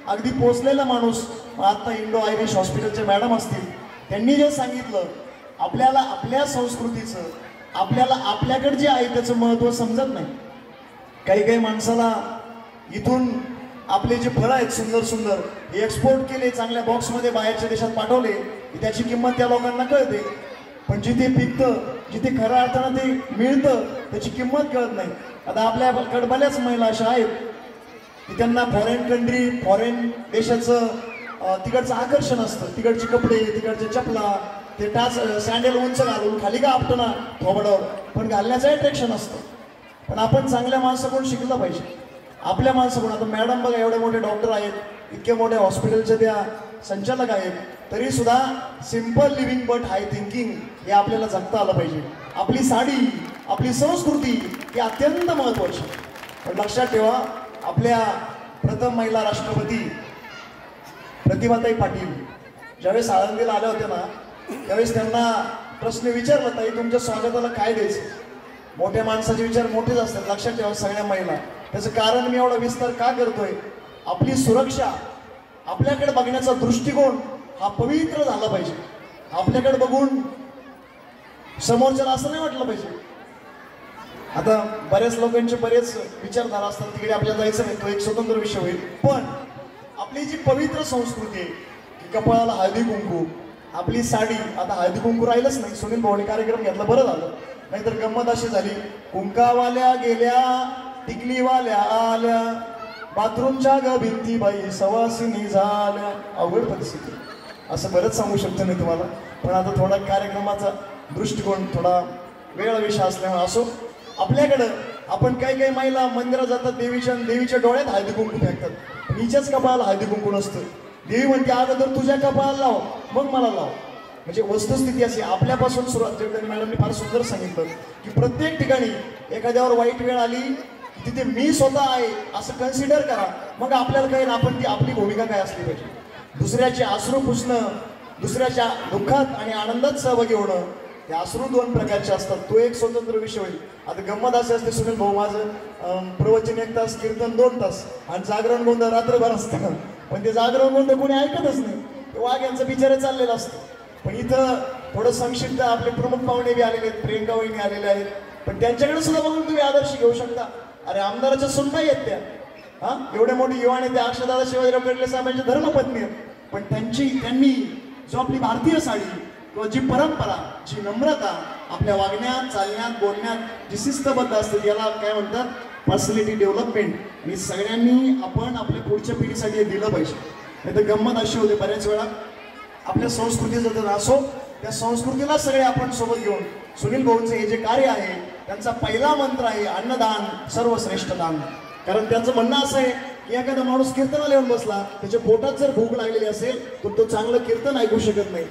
अगदी पोचलेला माणूस, आता इंडो आयरिश हॉस्पिटलचे मॅडम असतील, त्यांनी जे सांगितलं, आपल्याला आपल्या संस्कृतीचं, आपल्याला आपल्याकडे जे आहे त्याचं महत्त्व समजत नाही. काही काही माणसाला इथून आपले जे फळं आहेत सुंदर सुंदर हे एक्सपोर्ट केले, चांगल्या बॉक्समध्ये बाहेरच्या देशात पाठवले की त्याची किंमत त्या लोकांना कळते, पण जिथे पिकतं, जिथे खऱ्या अर्थानं ते मिळतं त्याची किंमत कळत नाही. आता आपल्याकडे बऱ्याच महिला अशा आहेत की त्यांना फॉरेन कंट्री, फॉरेन देशाचं तिकडचं आकर्षण असतं, तिकडचे कपडे, तिकडचे चपला, ते टाच सँडल उंच घालून खाली का आपटं ना थोबडावर, पण घालण्याचं अट्रॅक्शन असतं. पण आपण चांगल्या माणसाकडून शिकलं पाहिजे, आपल्या माणसाकडून. आता मॅडम बघा, एवढे मोठे डॉक्टर आहेत, इतके मोठ्या हॉस्पिटलच्या त्या संचालक आहेत, तरी सुद्धा simple living but high thinking हे आपल्याला जगता आलं पाहिजे. आपली साडी, आपली संस्कृती ही अत्यंत महत्त्वाची. पण लक्षात ठेवा, आपल्या प्रथम महिला राष्ट्रपती प्रतिभाताई पाटील ज्यावेळेस आळंदीला आल्या होत्या ना, त्यावेळेस त्यांना प्रश्न विचारला, ताई तुमच्या स्वागताला काय द्यायचं? मोठ्या माणसाचे विचार मोठेच असतात, लक्षात ठेवा सगळ्या महिला. त्याचं कारण मी एवढा विस्तार का करतोय, आपली सुरक्षा, आपल्याकडे बघण्याचा दृष्टिकोन हा पवित्र झाला पाहिजे. आपल्याकडे बघून समोरच्याला असं नाही वाटलं पाहिजे. आता बऱ्याच लोकांचे बरेच विचारधारा असतात, तिकडे आपल्याला जायचं नाही, तो एक स्वतंत्र विषय होईल. पण आपली जी पवित्र संस्कृती आहे की कपाळाला हळदी कुंकू, आपली साडी, आता हळदी कुंकू राहिलंच नाही, सुनील भाऊने कार्यक्रम घेतला, बरं झालं, नाहीतर गंमत अशी झाली, कुंकावाल्या गेल्या, टिकलीवाल्या आल्या, बाथरूमच्या ग भिंती बाई सवासिनी झाल्या, अवघड परिस्थिती. असं बरंच सांगू शकतो नाही तुम्हाला, पण आता थोडा कार्यक्रमाचा दृष्टिकोन थोडा वेगळा विषय असल्यामुळे असो. आपल्याकडं आपण काही काही महिला मंदिरात जातात, देवीच्या डोळ्यात हळदी कुंकू फेकतात, हिच्याच कपाळाला हळदी कुंकू नसतं. देवी म्हणते अगोदर तुझ्या कपाळाला लाव मग मला लाव. म्हणजे वस्तुस्थिती अशी आपल्यापासून सुरुवात. जगदने मॅडमने फार सुंदर सांगितलं की प्रत्येक ठिकाणी एखाद्यावर वाईट वेळ आली तिथे मी स्वतः आहे असं कन्सिडर करा, मग आपल्याला काही आपण ती आपली भूमिका काय असली पाहिजे. दुसऱ्याचे अश्रू पुसणं, दुसऱ्याच्या दुःखात आणि आनंदात सहभागी होणं, हे अश्रू दोन प्रकारचे असतात, तो एक स्वतंत्र विषय होईल. आता गंमत असे असते, सुनील भाऊ माझं प्रवचन 1 तास, कीर्तन 2 तास आणि जागरण गोंधळ रात्रभर असतं, पण ते जागरण गोंधळ कोणी ऐकतच नाही, ते वाघ यांचं बिचारे चाललेलं असतं. पण इथं थोडं संक्षिप्त आपले प्रमुख पाहुणे बी आलेले आहेत, प्रियंका वहिनी आलेले आहेत, पण त्यांच्याकडे सुद्धा बघून तुम्ही आदर्श घेऊ शकता. अरे आमदाराच्या सुनबाई आहेत त्या, हा एवढे मोठे युवा नेते अक्षरदादा शिवाजीराव पेडले साहेबांच्या धर्मपत्नी आहेत, पण त्यांनी जो आपली भारतीय साडी किंवा जी परंपरा, जी नम्रता आपल्या वागण्यात, चालण्यात, बोलण्यात जी शिस्तबद्ध असते, याला काय म्हणतात पर्सनॅलिटी डेव्हलपमेंट. आणि सगळ्यांनी आपण आपल्या पुढच्या पिढीसाठी हे दिलं पाहिजे. नाही तर गंमत अशी होते बऱ्याच वेळा, आपल्या संस्कृतीचं जर असो त्या संस्कृतीला सगळे आपण सोबत घेऊन सुनील भाऊंचं हे जे कार्य आहे त्यांचा पहिला मंत्र आहे अन्नदान सर्वश्रेष्ठ दान. कारण त्यांचं म्हणणं असं आहे की एखादा माणूस कीर्तनाला येऊन बसला, त्याच्या पोटात जर भूक लागलेली असेल तर तो चांगलं कीर्तन ऐकू शकत नाही.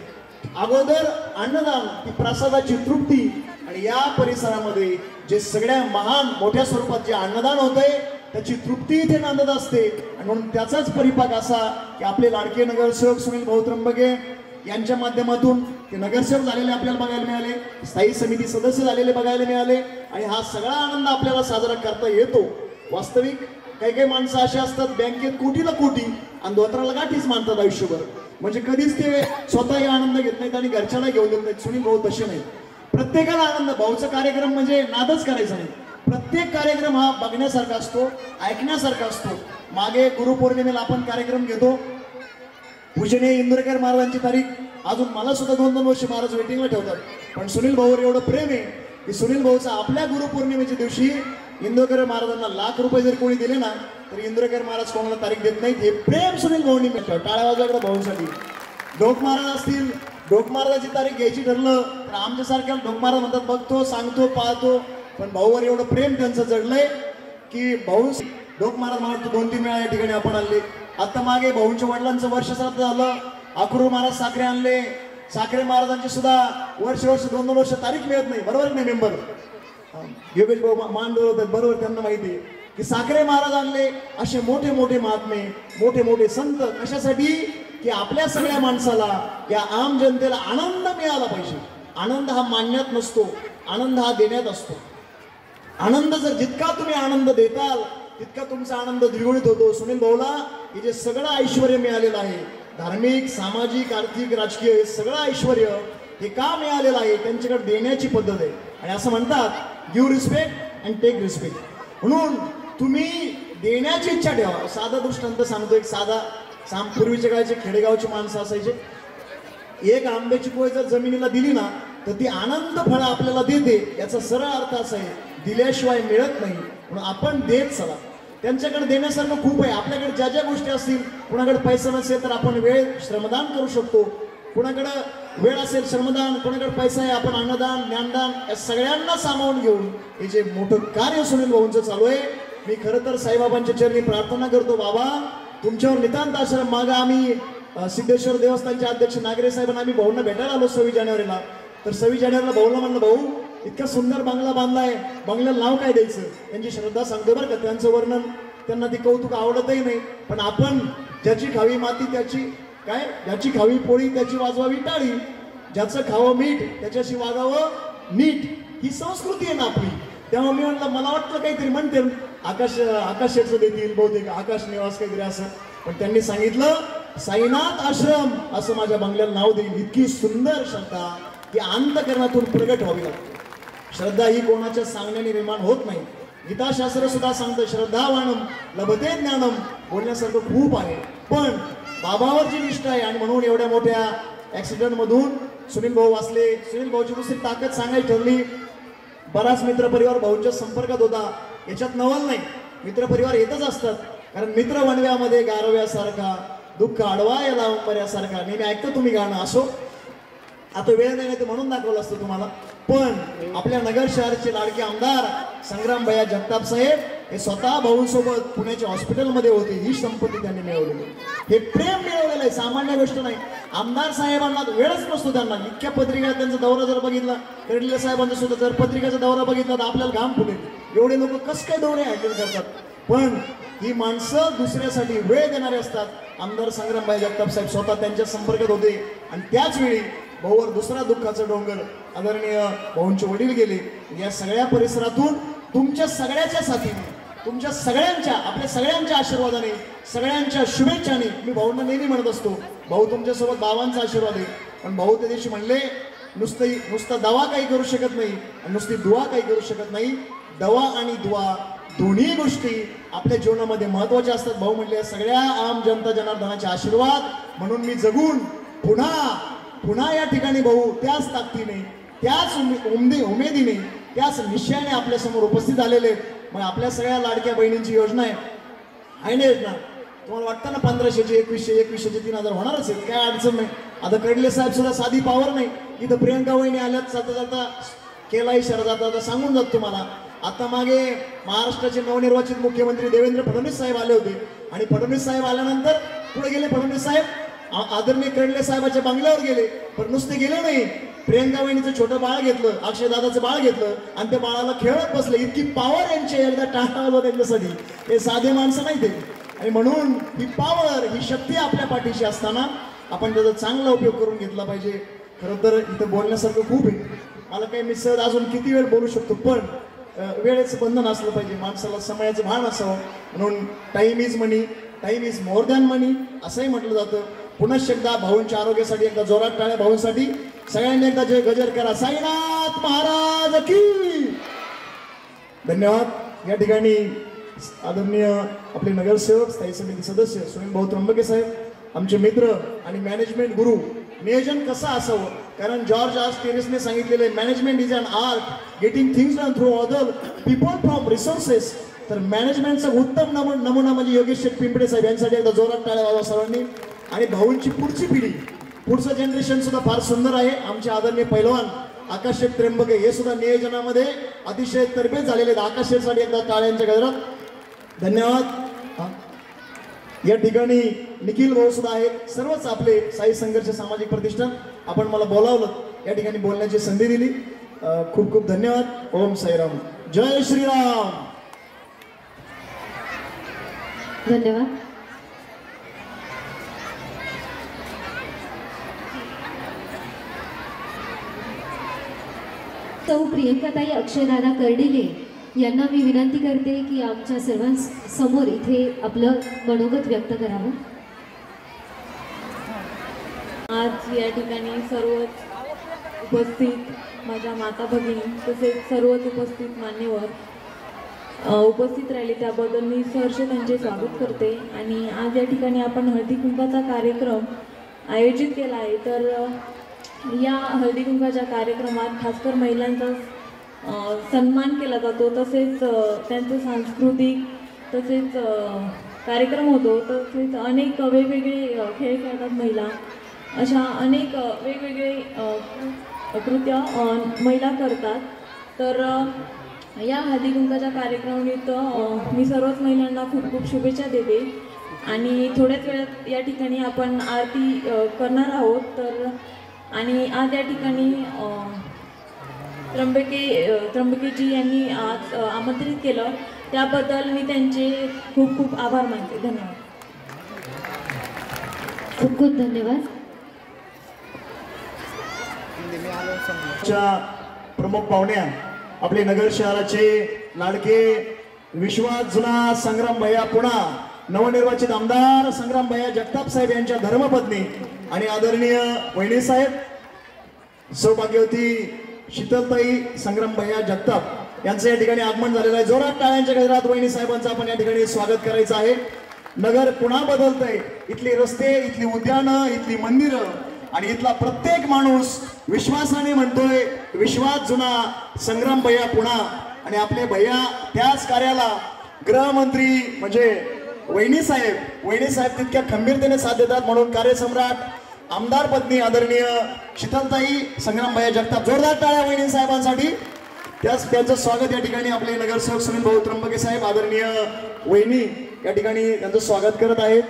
अगोदर अन्नदान, ती प्रसादाची तृप्ती. आणि या परिसरामध्ये जे सगळ्या महान मोठ्या स्वरूपात जे अन्नदान होतंय त्याची तृप्ती इथे नांदत असते. आणि म्हणून त्याचाच परिपाक असा की आपले लाडके नगरसेवक सुनील भाऊ त्र्यंबके यांच्या माध्यमातून ते नगरसेवक झालेले आपल्याला बघायला मिळाले, स्थायी समिती सदस्य झालेले बघायला मिळाले आणि हा सगळा आनंद आपल्याला साजरा करता येतो. वास्तविक काही माणसं अशी असतात बँकेत कोटीला कोटी आणि धोत्राला गाठीच मानतात आयुष्यभर, म्हणजे कधीच ते स्वतःही आनंद घेत नाहीत आणि घरच्याला घेऊन देत नाहीत. सुनील भाऊ तसे नाहीत. प्रत्येकाला आनंद. भाऊचा कार्यक्रम म्हणजे नादच करायचा नाही. प्रत्येक कार्यक्रम हा बघण्यासारखा असतो, ऐकण्यासारखा असतो. मागे गुरुपौर्णिमेला आपण कार्यक्रम घेतो. पूजनीय इंदुरकर महाराजांची तारीख अजून मला सुद्धा 2-2 वर्ष महाराज वेटिंगला ठेवतात. पण सुनील भाऊवर एवढं प्रेम आहे की सुनील भाऊचा आपल्या गुरुपौर्णिमेच्या दिवशी इंदुरकर महाराजांना ₹1,00,000 जर कोणी दिले ना तर इंदुरकर महाराज कोणाला तारीख देत नाहीत. हे प्रेम सुनील भाऊंनी मिळतं. टाळ्या वाजवाकडे भाऊंसाठी. ढोक महाराज असतील, ढोक महाराजाची तारीख घ्यायची ठरलं तर आमच्यासारख्या ढोक महाराज म्हणतात बघतो, सांगतो, पाहतो. पण भाऊवर एवढं प्रेम त्यांचं जडलंय की भाऊ ढोक महाराज म्हणतो 2-3 वेळा या ठिकाणी आपण आणले. आता मागे भाऊंच्या वडिलांचं वर्षश्राद्ध झालं. अक्रूर महाराज साखरे आणले. साखरे महाराजांची सुद्धा वर्ष 2-2 वर्ष तारीख मिळत नाही. बरोबर नाही मेंबर? योगेश भाऊ मान डोलवतात. बरोबर, त्यांना माहिती आहे की साखरे महाराज आणले. असे मोठे मोठे महात्मे, मोठे मोठे संत कशासाठी की आपल्या सगळ्या माणसाला, या आम जनतेला आनंद मिळाला पाहिजे. आनंद हा मानण्यात नसतो, आनंद हा देण्यात असतो. आनंद जर जितका तुम्ही आनंद देताल तितका तुमचा आनंद द्विगुणित होतो. सुनील भाऊला हे जे सगळं ऐश्वर मिळालेलं आहे, धार्मिक, सामाजिक, आर्थिक, राजकीय, हे सगळं ऐश्वर हे का मिळालेलं आहे? त्यांच्याकडे देण्याची पद्धत आहे. आणि असं म्हणतात give respect and take respect. म्हणून तुम्ही देण्याची इच्छा ठेवा. साधा दृष्टांत सांगतो. एक साधा पूर्वीच्या काळचे खेडेगावची माणसं असायचे. एक आंब्याची पोळी जर जमिनीला दिली ना तर ती आनंद फळं आपल्याला देते. याचा सरळ अर्थ असा आहे दिल्याशिवाय मिळत नाही. म्हणून आपण देत चला. त्यांच्याकडे देण्यासारखं खूप आहे. आपल्याकडे ज्या ज्या गोष्टी असतील, कुणाकडे पैसा नसेल तर आपण वेळ श्रमदान करू शकतो. कुणाकडं वेळ असेल श्रमदान, कोणाकडे पैसा आहे आपण अन्नदान, ज्ञानदान, या सगळ्यांना सामावून घेऊन हे जे मोठं कार्य सुनील भाऊंचं चालू आहे. मी खरं तर साईबाबांच्या चरणी प्रार्थना करतो, बाबा तुमच्यावर नितांत आश्रम मागा. आम्ही सिद्धेश्वर देवस्थानचे अध्यक्ष नागरे साहेबांना आम्ही भाऊंना भेटायला आलो 26 जानेवारीला. तर 26 जानेवारीला भाऊला म्हणलं, भाऊ इतका सुंदर बंगला बांधलाय, बंगल्याला नाव काय द्यायचं? त्यांची श्रद्धा सांगतो बरं का. त्यांचं वर्णन त्यांना ती कौतुक आवडतही नाही. पण आपण ज्याची खावी माती त्याची काय, ज्याची खावी पोळी त्याची वाजवावी टाळी, ज्याचं खावं मीठ त्याच्याशी वागावं नीट, ही संस्कृती आहे ना आपली. तेव्हा मी म्हणलं मला वाटलं काहीतरी म्हणते आकाशाचं देतील बहुतेक, आकाश निवास काहीतरी असं. पण त्यांनी सांगितलं साईनाथ आश्रम असं माझ्या बंगल्याला नाव देईल. इतकी सुंदर श्रद्धा की अंतकरणातून प्रगट व्हावी लागते. श्रद्धा ही कोणाच्या सांगण्याने निर्माण होत नाही. गीताशास्त्र सुद्धा सांगतं श्रद्धावानम लभते ज्ञानम. बोलण्यासारखं खूप आहे. पण बाबावरची निष्ठा आहे. आणि म्हणून एवढ्या मोठ्या ॲक्सिडेंटमधून सुनील भाऊ वाचले. सुनील भाऊची दुसरी ताकद सांगायची ठरली. बराच मित्रपरिवार भाऊंच्या संपर्कात होता. याच्यात नवल नाही, मित्रपरिवार येतच असतात. कारण मित्र वणव्यामध्ये गारव्यासारखा, दुःख आडवा याला उंबऱ्यासारखा. नेहमी ऐकतो तुम्ही गाणं. असो, आता वेळ नाही ते म्हणून दाखवलं असतं तुम्हाला. पण आपल्या नगर शहराचे लाडके आमदार संग्राम भैया जगताप साहेब हे स्वतः भाऊंसोबत पुण्याच्या हॉस्पिटलमध्ये होते. ही संपत्ती त्यांनी मिळवलेली, हे प्रेम मिळवलेलं आहे, सामान्य गोष्ट नाही. आमदार साहेबांना वेळच नसतो त्यांना. इतक्या पत्रिका त्यांचा दौरा जर बघितला, कर्डिले साहेबांचा सुद्धा जर पत्रिकाचा दौरा बघितला तर आपल्याला घाम फुटेल. एवढे लोक कसं काय दौरे हँडल करतात. पण ही माणसं दुसऱ्यासाठी वेळ देणारे असतात. आमदार संग्राम भैया जगताप साहेब स्वतः त्यांच्या संपर्कात होते. आणि त्याच वेळी भाऊवर दुसरा दुःखाचा डोंगर आदरणीय भाऊंचे वडील गेले. या सगळ्या परिसरातून तुमच्या सगळ्याच्या साथीने, तुमच्या सगळ्यांच्या, आपल्या सगळ्यांच्या आशीर्वादाने, सगळ्यांच्या शुभेच्छाने मी भाऊंना नेहमी म्हणत असतो, भाऊ तुमच्यासोबत बाबांचा आशीर्वाद आहे. पण भाऊ त्या दिवशी म्हणले नुसता दवा काही करू शकत नाही आणि नुसती दुआ काही करू शकत नाही. दवा आणि दुआ दोन्ही गोष्टी आपल्या जीवनामध्ये महत्त्वाच्या असतात. भाऊ म्हणले सगळ्या आम जनता जनार्दनाचे आशीर्वाद म्हणून मी जगून पुन्हा या ठिकाणी भाऊ त्याच ताकदीने, त्याच उमेदीने, त्याच निश्चयाने आपल्यासमोर उपस्थित झालेले. मग आपल्या सगळ्या लाडक्या बहिणींची योजना आहे ना योजना. तुम्हाला वाटतं ना 1500ची 2100ची 3000 होणारच आहेत, काय अडचण नाही. आता कर्डिले साहेब सुद्धा साधी पावर नाही. इथं प्रियंका वहिनी आल्यात, जाता केला इशारा जाता सांगून जात तुम्हाला. आता मागे महाराष्ट्राचे नवनिर्वाचित मुख्यमंत्री देवेंद्र फडणवीस साहेब आले होते. आणि फडणवीस साहेब आल्यानंतर पुढे गेले फडणवीस साहेब आदरणीय कर्डले साहेबाच्या बंगल्यावर गेले, पण नुसते गेले नाही, प्रियंका वहिनीचं छोटं बाळ घेतलं, अक्षय दादाचं बाळ घेतलं आणि त्या बाळाला खेळत बसले. इतकी पॉवर यांची एकदा टाळा त्यांच्यासाठी. हे साधे माणसं नाही ते. आणि म्हणून ही पॉवर, ही शक्ती आपल्या पाठीशी असताना आपण त्याचा चांगला उपयोग करून घेतला पाहिजे. खरं तर इथं बोलण्यासारखं खूप आहे. मला काही मी सहज अजून किती वेळ बोलू शकतो, पण वेळेचं बंधन असलं पाहिजे, माणसाला समयाचं भान असावं. म्हणून time is money, time is more than money असंही म्हटलं जातं. पुनश्च एकदा भाऊंच्या आरोग्यासाठी एकदा जोरात टाळ्या भाऊंसाठी. सगळ्यांनी एकदा जय गजर करा. साईनाथ महाराज की धन्यवाद. या ठिकाणी आदरणीय आपले नगरसेवक, स्थायी समिती सदस्य सुनील भाऊ त्र्यंबके साहेब, आमचे मित्र आणि मॅनेजमेंट गुरु. नियोजन कसं असावं, कारण जॉर्ज टेरेसने सांगितलेले management is an art getting things done through other people from resources. तर मॅनेजमेंटचा उत्तम नमुना म्हणजे योगेश शेठ पिंपळे साहेब यांसाठी एकदा जोरात टाळ्या वाजवा सर्वांनी. आणि भाऊंची पुढची पिढी, पुढचं जनरेशन सुद्धा फार सुंदर आहे. आमचे आदरणीय पैलवान आकाश शेठ त्र्यंबके हे सुद्धा नियोजनामध्ये अतिशय तरबेज झालेले आहेत. आकाश शेठसाठी एकदा टाळ्यांच्या गजरात धन्यवाद. या ठिकाणी निखिल भाऊ सुद्धा आहेत. सर्वच आपले साई संघर्ष सामाजिक प्रतिष्ठान. आपण मला बोलावलं, या ठिकाणी बोलण्याची संधी दिली. खूप खूप धन्यवाद. ओम साईराम, जय श्रीराम. धन्यवाद. सौ प्रियंकाताई अक्षयदादा कर्डिले यांना मी विनंती करते की आमच्या सर्वांसमोर इथे आपलं मनोगत व्यक्त करावं. आज या ठिकाणी सर्वच उपस्थित माझ्या माता भगिनी तसेच सर्वच उपस्थित मान्यवर उपस्थित राहिले त्याबद्दल मी सहर्ष त्यांचे स्वागत करते. आणि आज या ठिकाणी आपण हळदी कुंकाचा कार्यक्रम आयोजित केला आहे. तर या हळदी कुंकाच्या कार्यक्रमात खासकर महिलांचा सन्मान केला जातो, तसेच त्यांचे सांस्कृतिक तसेच कार्यक्रम होतो, तसेच अनेक वेगवेगळे खेळ खेळतात महिला. अशा अनेक वेगवेगळे कृत्य महिला करतात. तर या हळदी कुंकाच्या कार्यक्रमानिमित्त मी सर्वच महिलांना खूप खूप शुभेच्छा देते. आणि थोड्याच वेळात या ठिकाणी आपण आरती करणार आहोत. तर आणि आज या ठिकाणी त्र्यंबकेजी यांनी आज आमंत्रित केलं, त्याबद्दल मी त्यांचे खूप खूप आभार मानते. धन्यवाद. खूप खूप धन्यवाद. प्रमुख पाहुण्या, आपले नगर शहराचे लाडके विश्वास जुना संग्राम भैया पुणा, नवनिर्वाचित आमदार संग्राम भैया जगताप साहेब यांच्या धर्मपत्नी आणि आदरणीय वहिनी साहेब सौभाग्यवती शीतलताई संग्राम भैया जगताप यांचं या ठिकाणी आगमन झालेलं आहे. जोरात टाळ्यांच्या गजरात वहिनी साहेबांचं आपण या ठिकाणी स्वागत करायचं आहे. नगर पुन्हा बदलतंय. इथली रस्ते, इथली उद्यानं, इथली मंदिरं आणि इथला प्रत्येक माणूस विश्वासाने म्हणतोय विश्वास जुना संग्राम भैया पुणा. आणि आपले भैया त्याच कार्याला गृहमंत्री म्हणजे वहिनी साहेब तितक्या खंबीरतेने साथ देतात. म्हणून कार्यसम्राट आमदार पत्नी आदरणीय शीतलताई संग्राम भैया जगताप, जोरदार टाळ्या वहिनी साहेबांसाठी. त्यांचं स्वागत या ठिकाणी आपले नगरसेवक सुनील भाऊ त्र्यंबके साहेब, आदरणीय वहिनी या ठिकाणी त्यांचं स्वागत करत आहेत.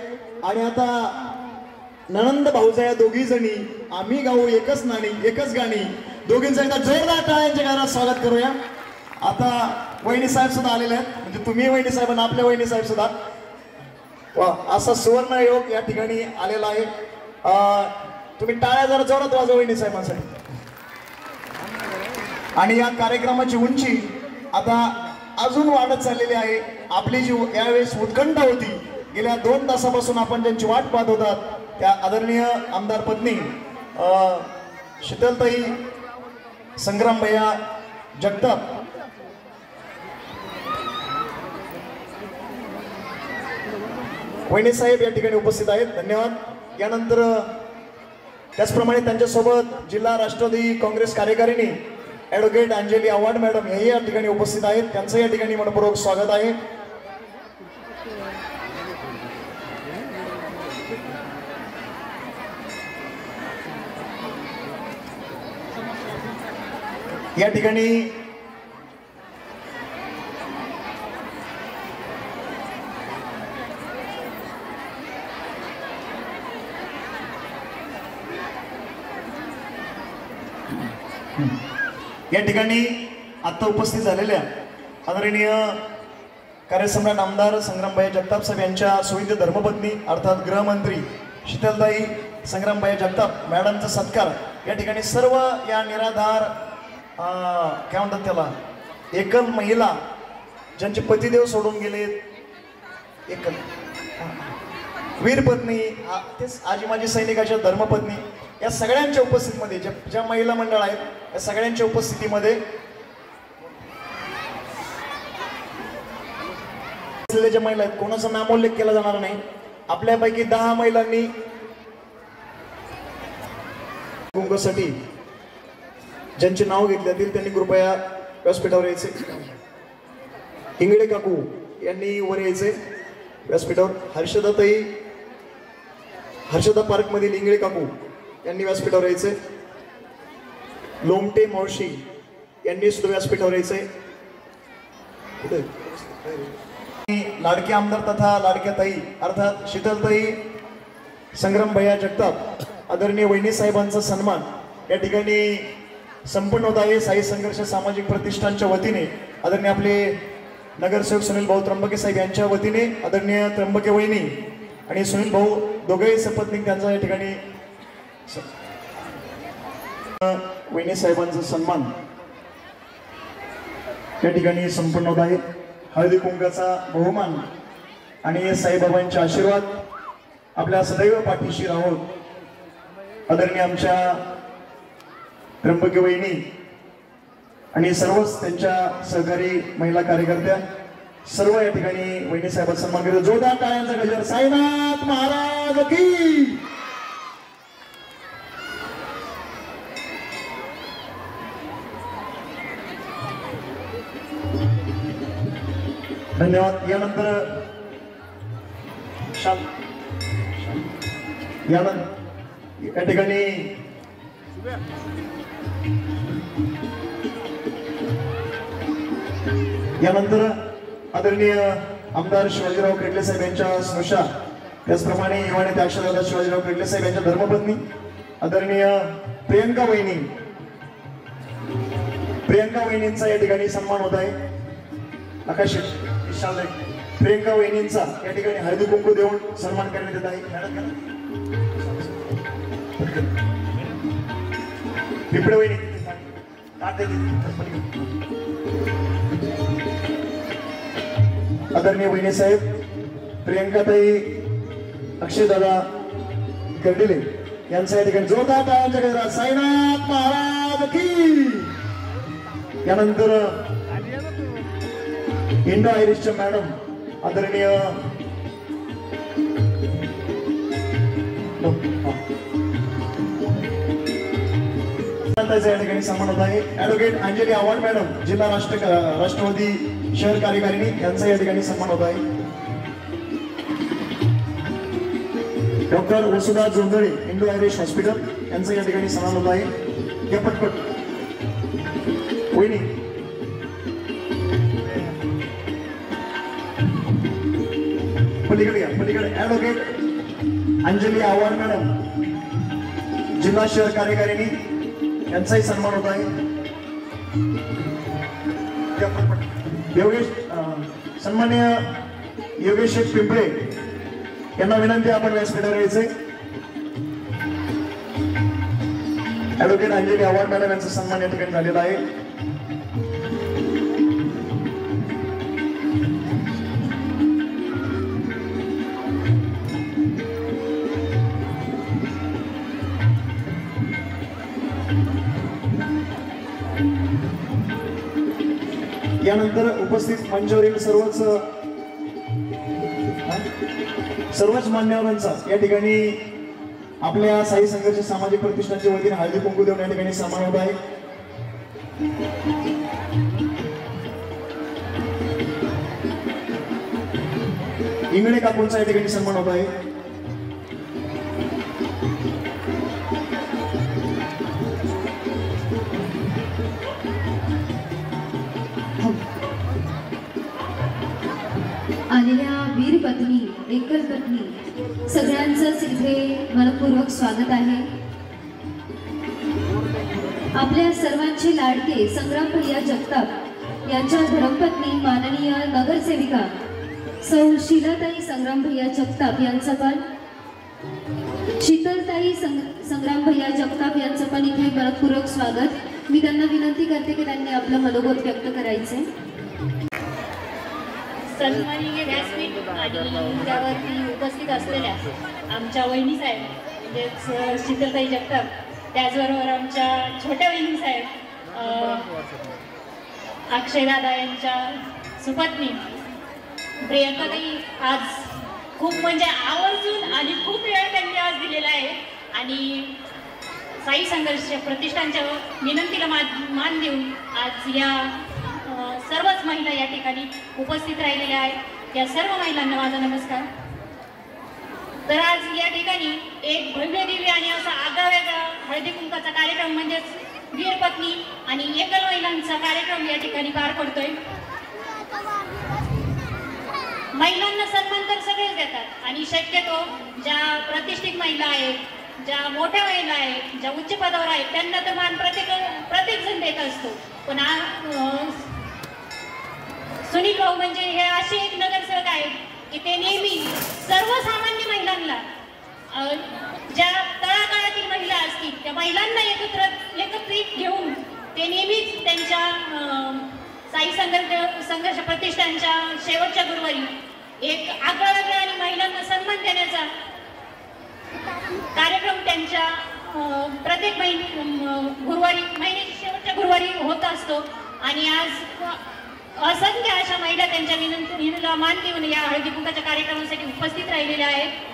आणि आता ननंद भाऊजा या दोघी जणी आम्ही गाऊ एकच नाणी एकच गाणी, दोघींचं एकदा जोरदार टाळ्यांच्या गजरात स्वागत करूया. आता वहिनी साहेब सुद्धा आलेले आहेत, म्हणजे तुम्ही वहिनी साहेब आणि आपल्या वहिनी साहेब सुद्धा. वा, असा सुवर्ण योग या ठिकाणी आलेला आहे. तुम्ही टाळ्या जरा जोरात वाजवा वहिनी साहेबांसाठी. आणि या कार्यक्रमाची उंची आता अजून वाढत चाललेली आहे. आपली जी यावेळेस उत्कंठा होती, गेल्या 2 तासापासून आपण ज्यांची वाट पाहत होतात, त्या आदरणीय आमदार पत्नी शीतलताई संग्राम भैया जगताप वहिनी साहेब या ठिकाणी उपस्थित आहेत. धन्यवाद. यानंतर त्याचप्रमाणे त्यांच्यासोबत जिल्हा राष्ट्रवादी काँग्रेस कार्यकारिणी ॲडव्होकेट अंजली आव्हाड मॅडम हेही या ठिकाणी उपस्थित आहेत. त्यांचं या ठिकाणी मनपूर्वक स्वागत आहे. या ठिकाणी या ठिकाणी आता उपस्थित झालेल्या आदरणीय कार्यसम्राट आमदार संग्रामबाई जगताप साहेब यांच्या सुविद्य धर्मपत्नी अर्थात गृहमंत्री शीतलताई संग्रामबाई जगताप मॅडमचा सत्कार या ठिकाणी सर्व या निराधार काय म्हणतात त्याला एकल महिला ज्यांचे पतिदेव सोडून गेले, एकल वीरपत्नी, तेच आजी माजी सैनिकाच्या धर्मपत्नी, या सगळ्यांच्या उपस्थितीमध्ये ज्या महिला मंडळ आहेत या सगळ्यांच्या उपस्थितीमध्ये ज्या महिला आहेत कोणाचा नामोल्लेख केला जाणार नाही. आपल्यापैकी 10 महिलांनी कुंकूसाठी ज्यांचे नाव घेतले जातील त्यांनी कृपया व्यासपीठावर यायचे. इंगळे काकू यांनी वर यायचे व्यासपीठावर. हर्षदा पार्क मधील इंगळे काकू यांनी व्यासपीठावर यायचे. लोमटे मावशी यांनी सुद्धा व्यासपीठावर यायचे. लाडके आमदार तथा लाडक्या ताई अर्थात शीतलताई संग्रामभैया जगताप आदरणीय वहिनी साहेबांचा सन्मान या ठिकाणी संपन्न होत आहे. साई संघर्ष सामाजिक प्रतिष्ठानच्या वतीने आदरणीय आपले नगरसेवक सुनील भाऊ त्र्यंबके साहेब यांच्या वतीने आदरणीय त्र्यंबके वहिनी आणि सुनील भाऊ दोघेही सपत्नीक त्यांचा या ठिकाणी वहिनी साहेबांचा सन्मान या ठिकाणी संपन्न होत आहे. हळदी कुंकाचा बहुमान आणि साईबाबांचे आशीर्वाद आपल्या सदैव पाठीशी राहोत. आदरणीय आमच्या त्र्यंबके वहिनी आणि सर्वच त्यांच्या सहकारी महिला कार्यकर्त्या सर्व या ठिकाणी वहिनी साहेबांचा सन्मान करतो. जोरदार टाळ्यांचा गजर. साईनाथ महाराज की. धन्यवाद. यानंतर या ठिकाणी यानंतर आदरणीय आमदार शिवाजीराव क्रेडले साहेब यांच्या स्नुषा त्याचप्रमाणे युवा नेते अक्षरदादा शिवाजीराव क्रेडले साहेब यांच्या धर्मपत्नी आदरणीय प्रियंका वहिनींचा या ठिकाणी सन्मान होत आहे. आकाश प्रियंका वहिनींचा या ठिकाणी हळदी कुंकू देऊन सन्मान करण्यात येत आहे. पिपळे वहिनी आदरणीय वहिनी साहेब प्रियंकाताई अक्षयदादा कर्डिले यांचा या ठिकाणी जोरदार टाळ्यांच्या गजरात. साईनाथ महाराज की. यानंतर इंडो आयरिशच्या मॅडम आदरणीय या ठिकाणी सन्मान होत आहे. ऍडव्होकेट अंजली आव्हाड मॅडम जिल्हा राष्ट्रवादी शहर कार्यकारिणी यांचा या ठिकाणी सन्मान होत आहे. Doctor Vasudha Jondhale Indo Irish hospital यांचा या ठिकाणी सन्मान होत आहे. या पटपट वहिनी पलीकडे ऍडव्होकेट अंजली आव्हाड मॅडम जिल्हा शहर कार्यकारिणी यांचाही सन्मान होत आहे. योगेश सन्माननीय योगेश पिंपळे यांना विनंती आपण व्यासपीठावर यायचे. ऍडव्होकेट अंजली आव्हाड मॅडम यांचा सन्मान या ठिकाणी झालेला आहे. यानंतर उपस्थित मंचावरील सर्वच मान्यवरांचा या ठिकाणी आपल्या साई संघर्ष सामाजिक प्रतिष्ठानच्या वतीने हळदी कुंकू देऊन या ठिकाणी सन्मान होत आहे. इंगळे काकूंचा या ठिकाणी सन्मान होत आहे. आलेल्या वीर पत्नी एकल पत्नी सगळ्यांचंच इथे मनपूर्वक स्वागत आहे. आपल्या सर्वांचे लाडके संग्राम भैया जगताप यांच्या धर्मपत्नी माननीय नगरसेविका सौ शीलाताई संग्राम भैया जगताप यांचं पण शीतलताई संग्राम भैया जगताप यांचं पण इथे मनपूर्वक स्वागत। मी त्यांना विनंती करते की त्यांनी आपलं मनोगत व्यक्त करायचे। सन्माननीय व्यासपीठ आणि त्यावरती उपस्थित असलेल्या आमच्या वहिनी साहेब म्हणजेच शीतलताई जगताप, त्याचबरोबर आमच्या छोट्या वहिनी साहेब अक्षयदादा यांच्या सुपत्नी प्रियंकाताई आज खूप म्हणजे आवर्जून आणि खूप वेळ त्यांनी आज दिलेला आहे आणि साई संघर्ष प्रतिष्ठानच्या विनंतीला मान देऊन आज या सर्वच महिला या ठिकाणी उपस्थित राहिलेल्या आहेत। या सर्व महिलांना माझा नमस्कार। तर आज या ठिकाणी एक भव्य दिव्य आणि असा आगळावेगळा हळदी कुंकाचा कार्यक्रम म्हणजेच वीरपत्नी आणि एकल महिलांचा कार्यक्रम या ठिकाणी पार पडतोय। महिलांना सन्मान तर सगळेच देतात आणि शक्यतो ज्या प्रतिष्ठित महिला आहेत, ज्या मोठ्या महिला आहेत, ज्या उच्च पदावर आहेत त्यांना तर मान प्रत्येक जण देत असतो। पण सुनील भाऊ म्हणजे हे असे एक नगरसेवक आहेत की ते नेहमी सर्वसामान्य महिलांना ज्या तळागाळातील महिला असतील त्या महिलांना एकत्रित घेऊन ते नेहमीच त्यांच्या साई संघर्ष प्रतिष्ठानच्या शेवटच्या गुरुवारी एक आगळावेगळा आणि महिलांना सन्मान देण्याचा कार्यक्रम त्यांच्या प्रत्येक गुरुवारी महिन्याच्या शेवटच्या गुरुवारी होत असतो आणि आज असंख्य अशा महिला त्यांच्या विनंतीला मान देऊन या हळदी कुंकाच्या कार्यक्रमासाठी उपस्थित राहिलेल्या आहेत।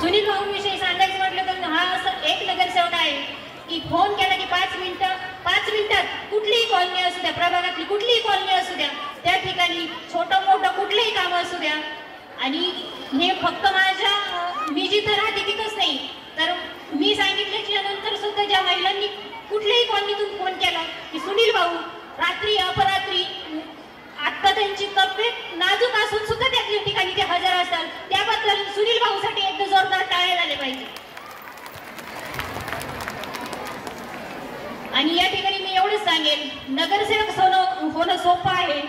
सुनील भाऊंविषयी सांगायचं म्हटलं तर हा असं एक नगरसेवक आहे की फोन केला की 5 मिनिटात कुठलीही कॉलनी असू द्या, प्रभागातली कुठलीही कॉलनी असू द्या, त्या ठिकाणी छोटं मोठं कुठलंही काम असू द्या आणि हे फक्त मी जिथं राहते तिथंच नाही तर मी सांगितल्याच्या नंतर सुद्धा ज्या महिलांनी कुठल्याही कॉलनीतून फोन केला की सुनील भाऊ रात्री अपरात्री आता त्यांची तब्येत नाजूक असून सुद्धा त्या ठिकाणी ते हजर असतात, त्याबद्दल सुनील भाऊसाठी एकदा जोरदार टाळ्या झाले पाहिजे। आणि या ठिकाणी मी एवढंच सांगेन, नगरसेवक होणं सोपं आहे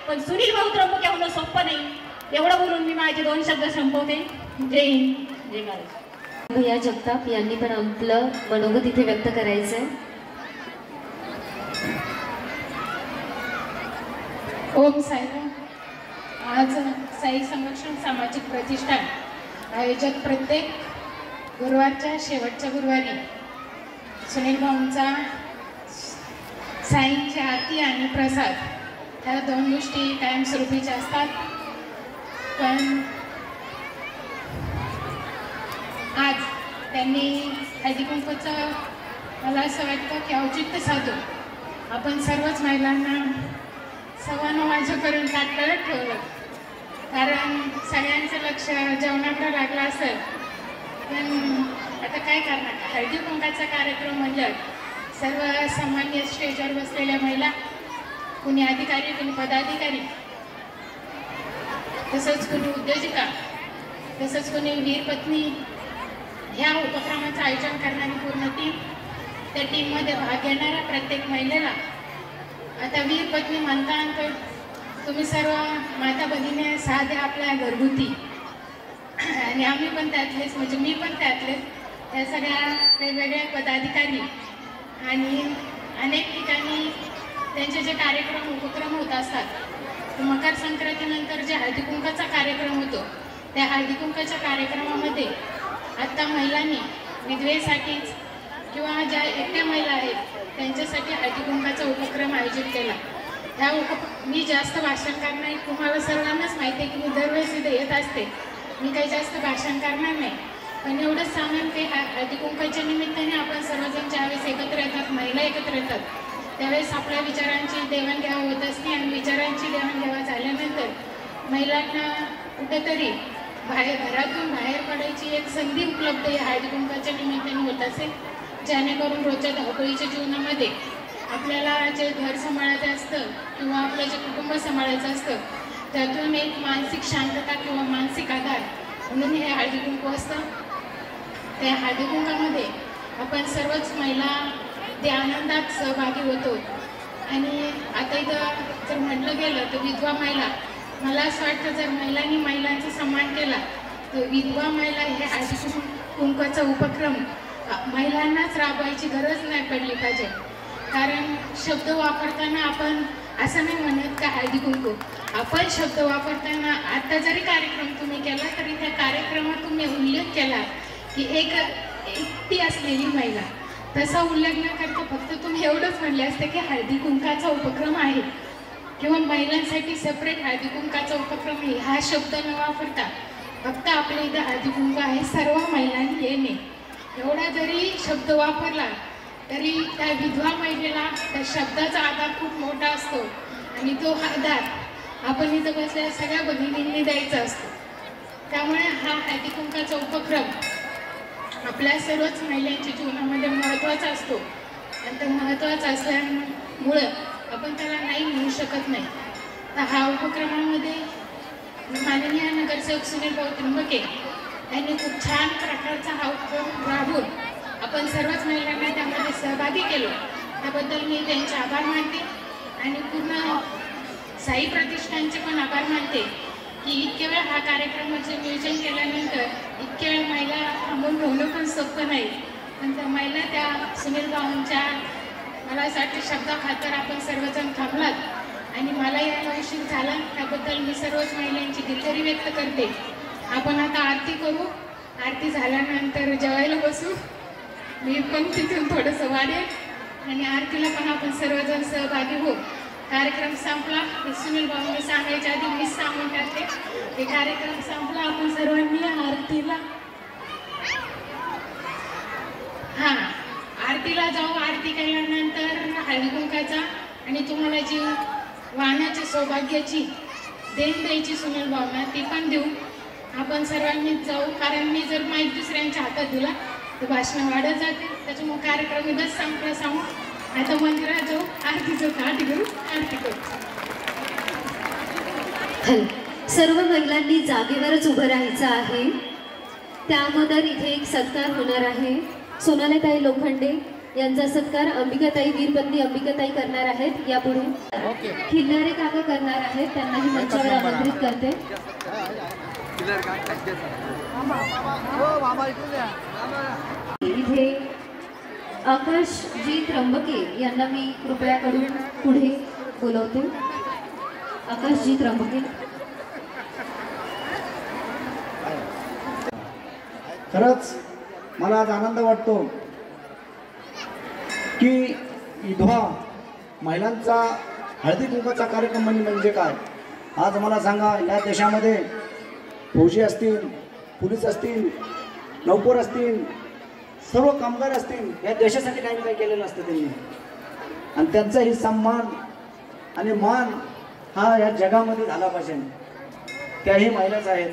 पण सुनील भाऊ त्र्यंबके होणं सोपं नाही। एवढं बोलून मी माझे 2 शब्द संपवते। जय हिंद, जय महाराष्ट्र। भैया जगताप यांनी पण आपलं मनोगत इथे व्यक्त करायचंय। ओम साईराम। आज साई संरक्षण सामाजिक प्रतिष्ठान आयोजक प्रत्येक गुरुवारच्या शेवटच्या गुरुवारी सुनील भाऊंचा साईंची आरती आणि प्रसाद ह्या 2 गोष्टी कायमस्वरूपीच्या असतात। पण आज त्यांनी हळदी कुंकूचं मला असं वाटतं की औचित्य साधून आपण सर्वच महिलांना 9:15 वाजेपर्यंत ताटकळत ठेवलं, कारण सगळ्यांचं लक्ष जेवणाकडे लागलं असेल। पण आता काय करणार, हळदी कुंकाचा कार्यक्रम म्हणजे सर्व सामान्य स्टेजवर बसलेल्या महिला, कुणी अधिकारी, कुणी पदाधिकारी, तसंच कुणी उद्योजिका, तसंच कुणी वीरपत्नी, ह्या उपक्रमाचं आयोजन करणारी पूर्ण टीम, त्या टीममध्ये भाग घेणाऱ्या प्रत्येक महिलेला आता वीरपत्नी म्हणता तुम्ही सर्व माता भगिनी साध्या आपल्या घरगुती आणि आम्ही पण त्यातलेच, म्हणजे मी पण त्यातलेच, त्या सगळ्या वेगवेगळ्या पदाधिकारी आणि अनेक ठिकाणी त्यांचे जे कार्यक्रम उपक्रम होत असतात। मकर संक्रांतीनंतर जे हळदी कुंकाचा कार्यक्रम होतो त्या हळदी कुंकाच्या कार्यक्रमामध्ये आत्ता महिलांनी विधवेसाठीच किंवा ज्या एकट्या महिला आहेत त्यांच्यासाठी हळदी कुंकाचा उपक्रम आयोजित केला। मी जास्त भाषण करणार, तुम्हाला सर्वांनाच माहिती आहे की मी दरवेळेस इथे येत असते, मी काही जास्त भाषण करणार नाही, पण एवढंच सांगेन की हळदी कुंकाच्या निमित्ताने आपण सर्वजण ज्यावेळेस एकत्र येतात, महिला एकत्र येतात, त्यावेळेस आपल्या विचारांची देवाणघेवाण होत असते आणि विचारांची देवाणघेवाण झाल्यानंतर महिलांना कुठेतरी घरातून बाहेर पडायची एक संधी उपलब्ध या हळदी कुंकाच्या निमित्ताने होत असेल, जेणेकरून रोजच्या धावपळीच्या जीवनामध्ये आपल्याला जे घर सांभाळायचं असतं किंवा आपलं जे कुटुंब सांभाळायचं असतं त्यातून एक मानसिक शांतता किंवा मानसिक आधार म्हणून हे हळदी कुंकू असतं। त्या हळदी कुंकामध्ये आपण सर्वच महिला त्या आनंदात सहभागी होतो. आणि आता इथं जर म्हटलं गेलं तर विधवा महिला, मला असं वाटतं जर महिलांनी महिलांचा सन्मान केला तर विधवा महिला हे हळदी कुंकाचा उपक्रम महिलांनाच राबवायची गरज नाही पडली पाहिजे. कारण शब्द वापरताना आपण असं नाही म्हणत का हळदी कुंकू, आपण शब्द वापरताना आता जरी कार्यक्रम तुम्ही केला तरी त्या कार्यक्रमात तुम्ही उल्लेख केला की एक एकटी असलेली महिला, तसा उल्लेख न करता फक्त तुम्ही एवढंच म्हणले असते की हळदी कुंकाचा उपक्रम आहे किंवा महिलांसाठी सेपरेट हळदी कुंकाचा उपक्रम आहे, हा शब्द न वापरता फक्त आपल्या इथं हळदी कुंकू आहे, सर्व महिलांनी येणे, एवढा जरी शब्द वापरला तरी त्या विधवा महिलेला त्या शब्दाचा आधार खूप मोठा असतो आणि तो आधार आपण इथं बसलेल्या सगळ्या भगिनींनी द्यायचा असतो. त्यामुळे हा हळदी कुंकाचा उपक्रम आपल्या सर्वच महिलांच्या जीवनामध्ये महत्त्वाचा असतो आणि तो महत्त्वाचा असल्यामुळं आपण त्याला नाही म्हणू शकत नाही. तर हा उपक्रमामध्ये माननीय नगरसेवक सुनील भाऊ त्र्यंबके यांनी खूप छान प्रकारचा हा उपक्रम राबवून आपण सर्वच महिलांना त्यामध्ये सहभागी केलो, त्याबद्दल मी त्यांचे आभार मानते आणि पूर्ण साई प्रतिष्ठानचे पण आभार मानते की इतके वेळ हा कार्यक्रमाचे नियोजन केल्यानंतर इतके वेळ महिला थांबून ठेवणं पण सोपं नाही, पण त्या महिला त्या सुनील भाऊंच्या मला असं वाटतं शब्दाखातर आपण सर्वजण थांबलात आणि मला यायला उशीर झाला त्याबद्दल मी सर्वच महिलांची दिलगिरी व्यक्त करते. आपण आता आरती करू, आरती झाल्यानंतर जेवायला बसू, मी पण तिथून थोडंसं वाढेल आणि आरतीला पण आपण सर्वजण सहभागी होऊ. कार्यक्रम संपला हे सुनील भाऊंनी सांगायच्या आधी मीच सांगून टाकते, हे कार्यक्रम संपला आपण सर्वांनी आरतीला आरतीला जाऊ. आरती केल्यानंतर हळदी कुंकाचा आणि तुम्हाला जी वाहनाच्या सौभाग्याची देण द्यायची सुनील भाऊंना ती पण देऊ, आपण सर्वांनीच जाऊ. कारण मी जर माईक दुसऱ्यांच्या हातात दिला तर भाषण वाढत जाते, त्याच्यामुळे कार्यक्रम बस संपला सांगू. आता मंदिरात जाऊ, आरतीचं ताट घेऊ, आरती करू. सर्व महिलांनी जागेवरच उभं राहायचं आहे. त्या अगोदर इथे एक सत्कार होणार आहे. सोनालीताई लोखंडे यांचा सत्कार अंबिकाताई वीरपत्नी अंबिकाताई करणार आहेत. यापुढे खिल्लारे काका करणार आहेत, त्यांनाही मंचावर आमंत्रित करते. इथे आकाशजी त्र्यंबके यांना मी कृपया करून पुढे बोलवते. आकाशजी त्र्यंबके. खरंच मला आज आनंद वाटतो की विधवा महिलांचा हळदी कुंकाचा कार्यक्रम म्हणजे काय. आज मला सांगा, या देशामध्ये फौजी असतील, पोलीस असतील, नौकर असतील, सर्व कामगार असतील, या देशासाठी काही काही केलेलं असतं त्यांनी, आणि त्यांचाही सन्मान आणि मान हा या जगामध्ये झाला पाहिजे. त्याही महिलाच आहेत,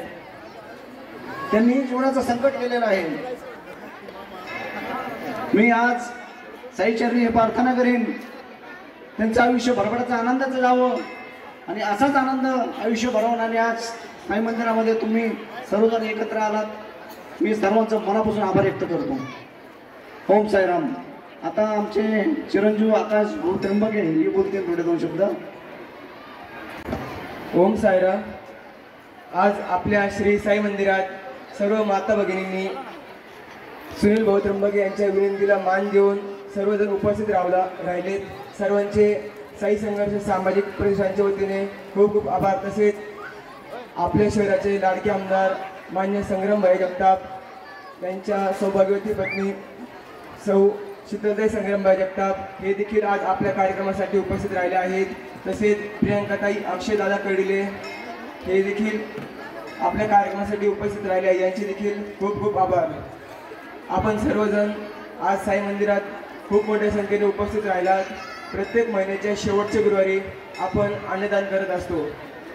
त्यांनी जीवनाचं संकट केलेलं आहे. मी आज साईचरणी हे प्रार्थना करीन त्यांचं आयुष्य भरभराचं आनंदाचं जावं आणि असाच आनंद आयुष्य भरवणारे आज साई मंदिरामध्ये तुम्ही सर्वजण एकत्र आलात. मी सर्वांचं मनापासून आभार व्यक्त करतो. ओम साईराम. आता आमचे चिरंजीव आकाश भाऊ त्र्यंबके हे बोलतील थोडे दोन शब्द. ओम साईराम. आज आपल्या श्री साई मंदिरात सर्व माता भगिनींनी सुनील भाऊ त्र्यंबके यांच्या विनंतीला मान देऊन सर्वजण उपस्थित राहिलेत. सर्वांचे साई संघर्ष सामाजिक प्रतिष्ठानच्या वतीने खूप खूप आभार. तसेच आपल्या शहराचे लाडके आमदार मान्य संग्रामभाई जगताप, त्यांच्या सौभाग्यवती पत्नी सौ शीतलताई संग्रामभाई जगताप हे देखील आज आपल्या कार्यक्रमासाठी उपस्थित राहिले आहेत. तसेच प्रियंकाताई अक्षयदादा कडिले हे देखील आपल्या कार्यक्रमासाठी उपस्थित राहिले आहे. यांचे देखील खूप खूप आभार. आपण सर्वजण आज साई मंदिरात खूप मोठ्या संख्येने उपस्थित राहिलात. प्रत्येक महिन्याच्या शेवटच्या गुरुवारी आपण अन्नदान करत असतो.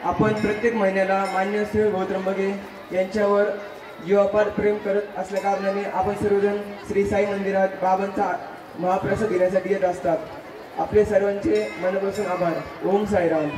आपण प्रत्येक महिन्याला मान्य सुनील भाऊ त्र्यंबके यांच्यावर जीवापार प्रेम करत असल्या कारणाने आपण सर्वजण श्री साई मंदिरात बाबांचा महाप्रसाद घेण्यासाठी येत असतात. आपले सर्वांचे मनापासून आभार. ओम साईराम.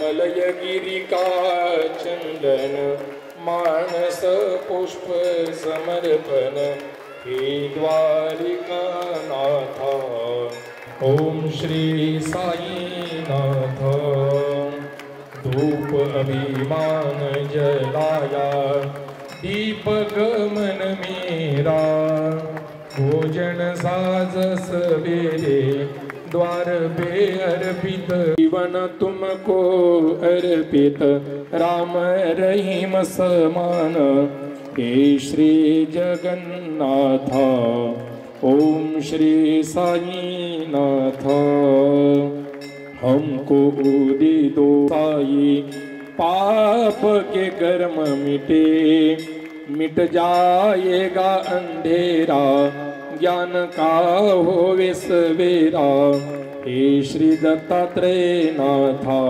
मलयगिरी का चंदन मानस पुष्प समर्पण हे द्वारिका नाथा। ओम श्री साईनाथ। धूप अभिमान जलाया दीप गमन मेरा, भोजन साज सवेरे द्वार पे अर्पित, जीवन तुमको अर्पित राम रहीम समान हे श्री जगन्नाथ। ओम श्री साईनाथ। हमको दे दो साई पाप के कर्म मिटे, मिट जाएगा अंधेरा ज्ञान का होवे सवेरा हे श्री दत्तात्रेय नाथा।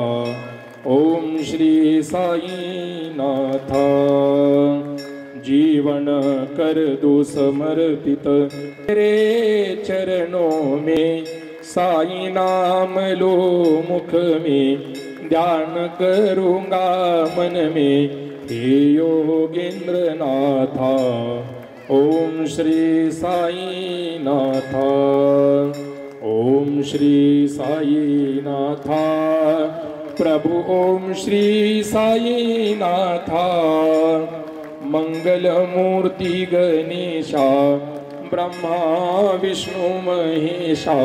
ओम श्री साईनाथ। जीवन कर दो समर्पित तेरे चरणों में, साई नाम लो मुख में ध्यान करूँगा मन में हे योगेंद्र नाथा। ओम श्री साईनाथ। ओम श्री साईनाथ। प्रभु ओम श्री साईनाथ। मंगल मूर्ति गणेशा ब्रह्मा विष्णु महेशा,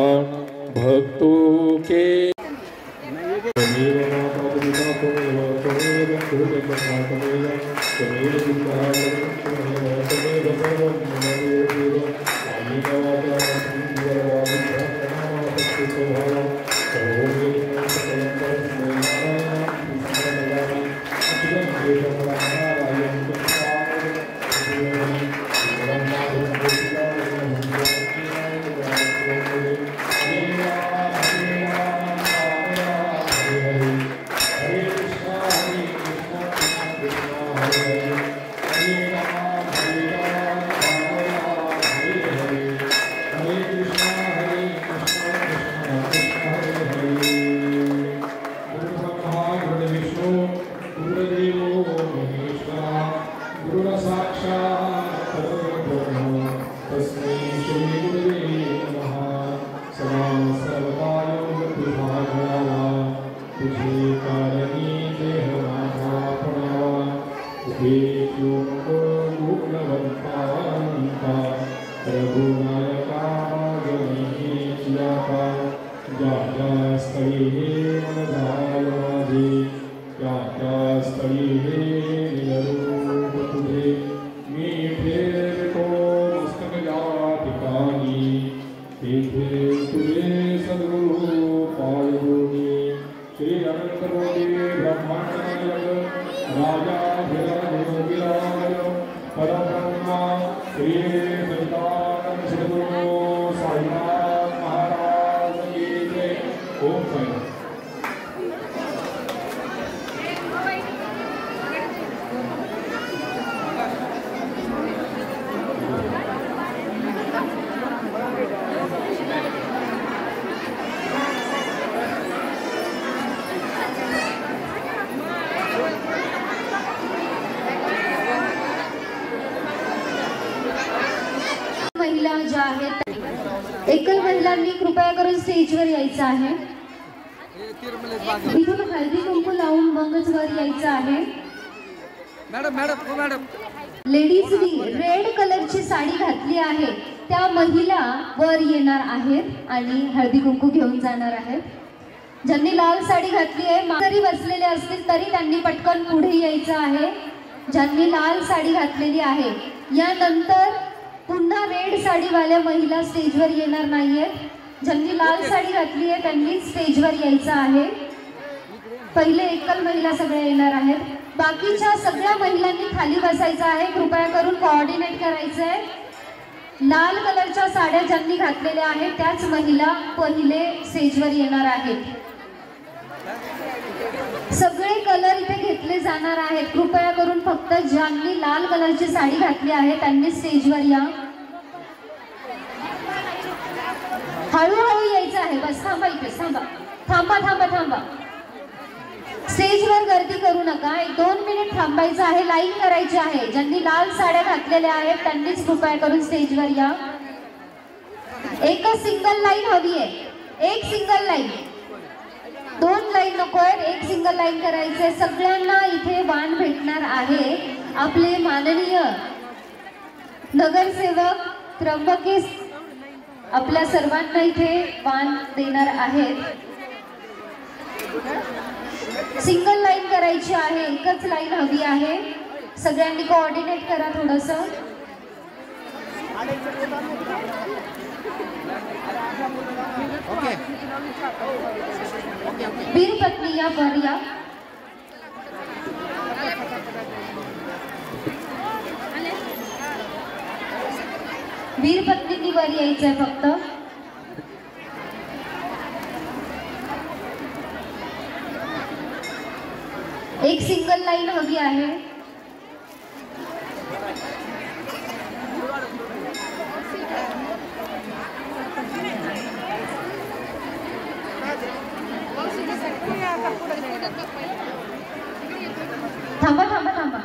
भक्तों के एकल महिलांनी कृपया करून स्टेजवर यायचं आहे। इथून हळदी कुंकू लावून मगच वर यायचं आहे। मॅडम लेडीजनी रेड कलरची साडी घातली आहे त्या महिला वर येणार आहेत आणि हळदी कुंकू घेऊन जाणार आहेत। ज्यांनी लाल साडी घातली आहे जरी बसलेले असतील तरी त्यांनी पटकन पुढे यायचं आहे। ज्यांनी लाल साडी घातलेली आहे यानंतर पुन्हा रेड साडीवाल्या महिला स्टेजवर येणार नाहीयेत। ज्यांनी लाल साडी घातली आहे त्यांनी स्टेजवर यायचं आहे। पहिले एकल महिला सगळ्या येणार आहेत, बाकीच्या सगळ्या महिलांनी खाली बसायचं आहे। कृपया करून कोऑर्डिनेट करायचं आहे। लाल कलरच्या साड्या ज्यांनी घातलेल्या आहेत त्याच महिला पहिले स्टेजवर येणार आहेत. सगळे कलर इथे घेतले जाणार आहेत. कृपया करून फक्त ज्यांनी लाल कलरची साडी घातली आहे त्यांनी स्टेजवर या. हळूहळू यायचं आहे. बस थांबा इथे. थांबा थांबा थांबा थांबा. स्टेजवर गर्दी करू नका. 1-2 मिनिट थांबायचं आहे. लाईन करायची आहे. ज्यांनी लाल साड्या घातलेल्या आहेत त्यांनीच कृपया करून स्टेजवर या. एकच सिंगल लाईन हवी आहे. एक सिंगल लाईन. 2 लाईन नको आहेत. एक सिंगल लाईन करायचंय. सगळ्यांना इथे वाण भेटणार आहे. आपले माननीय नगरसेवक त्र्यंबके आपल्या सर्वांना इथे वाण देणार आहेत. सिंगल लाईन करायची आहे. एकच लाईन हवी आहे. सगळ्यांनी कोऑर्डिनेट करा थोडस. वीर पत्नी या वर या. वीर पत्नींनी वर यायचंय फक्त. एक सिंगल लाईन हवी आहे. थांबा थांबा थांबा.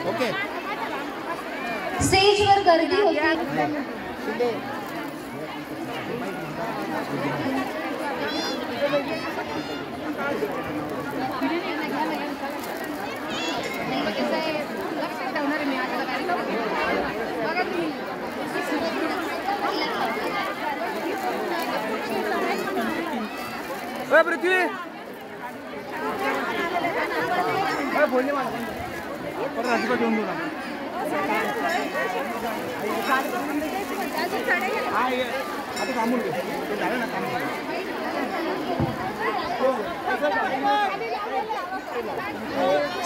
ओके. स्टेजवर गर्दी होती. पृथ्वी बोलले मला परत अजिबात येऊन देऊ आता थांबून घे. झालं ना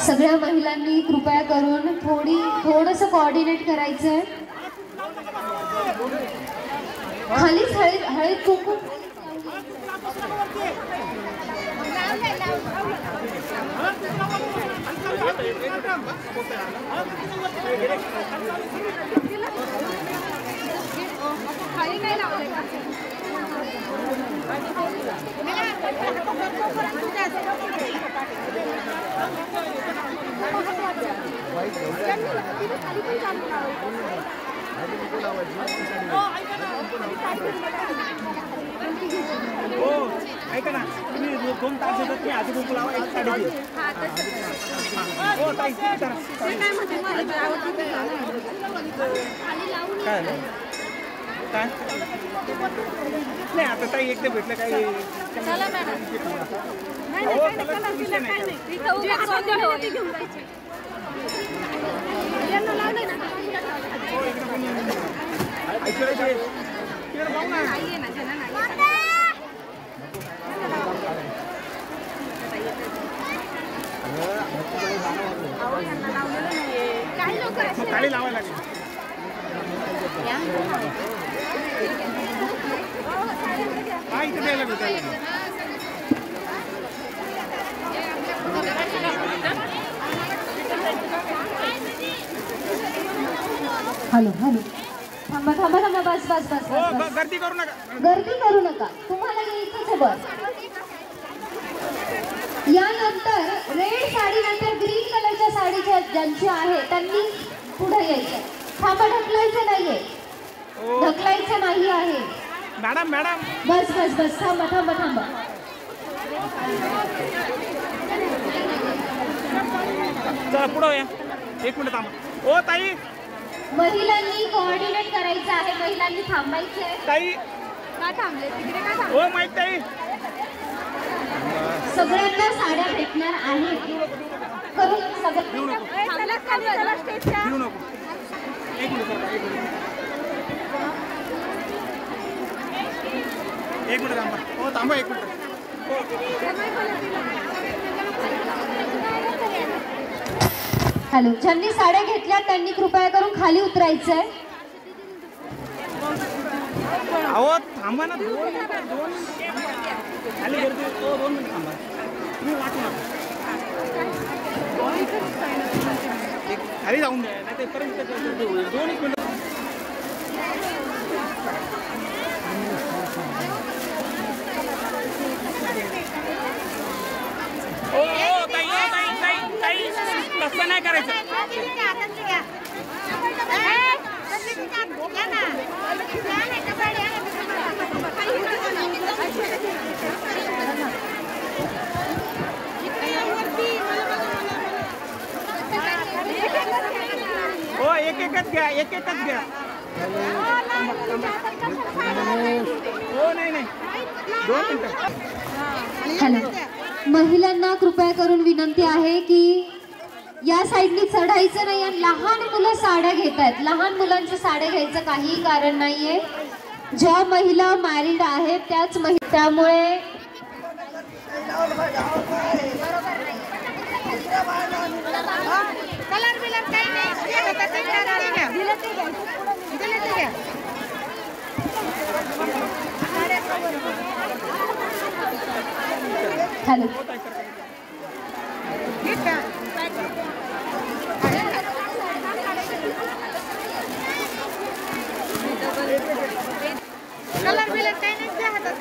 सगळ्या महिलांनी कृपया करून थोडंसं कोऑर्डिनेट करायचंय. खालीच हळद कुंकू. खाली नाही लावले का? ऐका ना तुम्ही 2 तास येतात. तुम्ही आधी कुंकू लावा. एक साडी घे. हो ताई काय काय नाही आता ताई एकदा भेटलं काही. चला मॅडम. काही लोक ताळी लावायला लागली. हा इथे द्यायला भेटायला. Hello hello. थांबा थांबा थांबा. बस बस बस बस. गर्दी करू नका. गर्दी करू नका. तुम्हाला यायचंच आहे बस. यानंतर रेड साडीनंतर ग्रीन कलरच्या साडीच्या ज्यांची आहे त्यांनी पुढे यायचं. थांबा. ढकलायचं नाहीये. ढकलायचं नाही आहे. मॅडम मॅडम बस बस बस. थांबा थांबा थांबा. चला पुढे या. 1 मिनिट थांबा. ओ ताई महिलांनी कोऑर्डिनेट करायचं आहे. महिलांनी थांबायचं आहे. ताई का थांबले तिकडे? का थांबले? ओ माहित ताई सगळ्यांना साड्या भेटणार आहेत. करून सगळं येऊ नको. एक मिनिट थांबा. हो थांबा 1 मिनिट. हॅलो. ज्यांनी साड्या घेतल्या त्यांनी कृपया करून खाली उतरायचंय. अहो थांबा ना 2 मिनिटं खाली गर्दी 2 मिनिटं थांबा तुम्ही वाटलं खाली जाऊन द्या नाही ते पर्यंत 2 मिनिटं तसं नाही करायचं हो एक-एकच घ्या हो नाही 2 मिनिटं. हॅलो, महिलांना कृपया करून विनंती आहे की या साईडनी चढायचं नाही आणि लहान मुलं साड्या घेत आहेत. लहान मुलांच्या साड्या घ्यायचं काही कारण नाहीये. ज्या महिला मॅरिड आहेत त्याच महिला, त्यामुळे कलर बिलर काही हॅलो, कलर बिलर काही नाही त्या हातात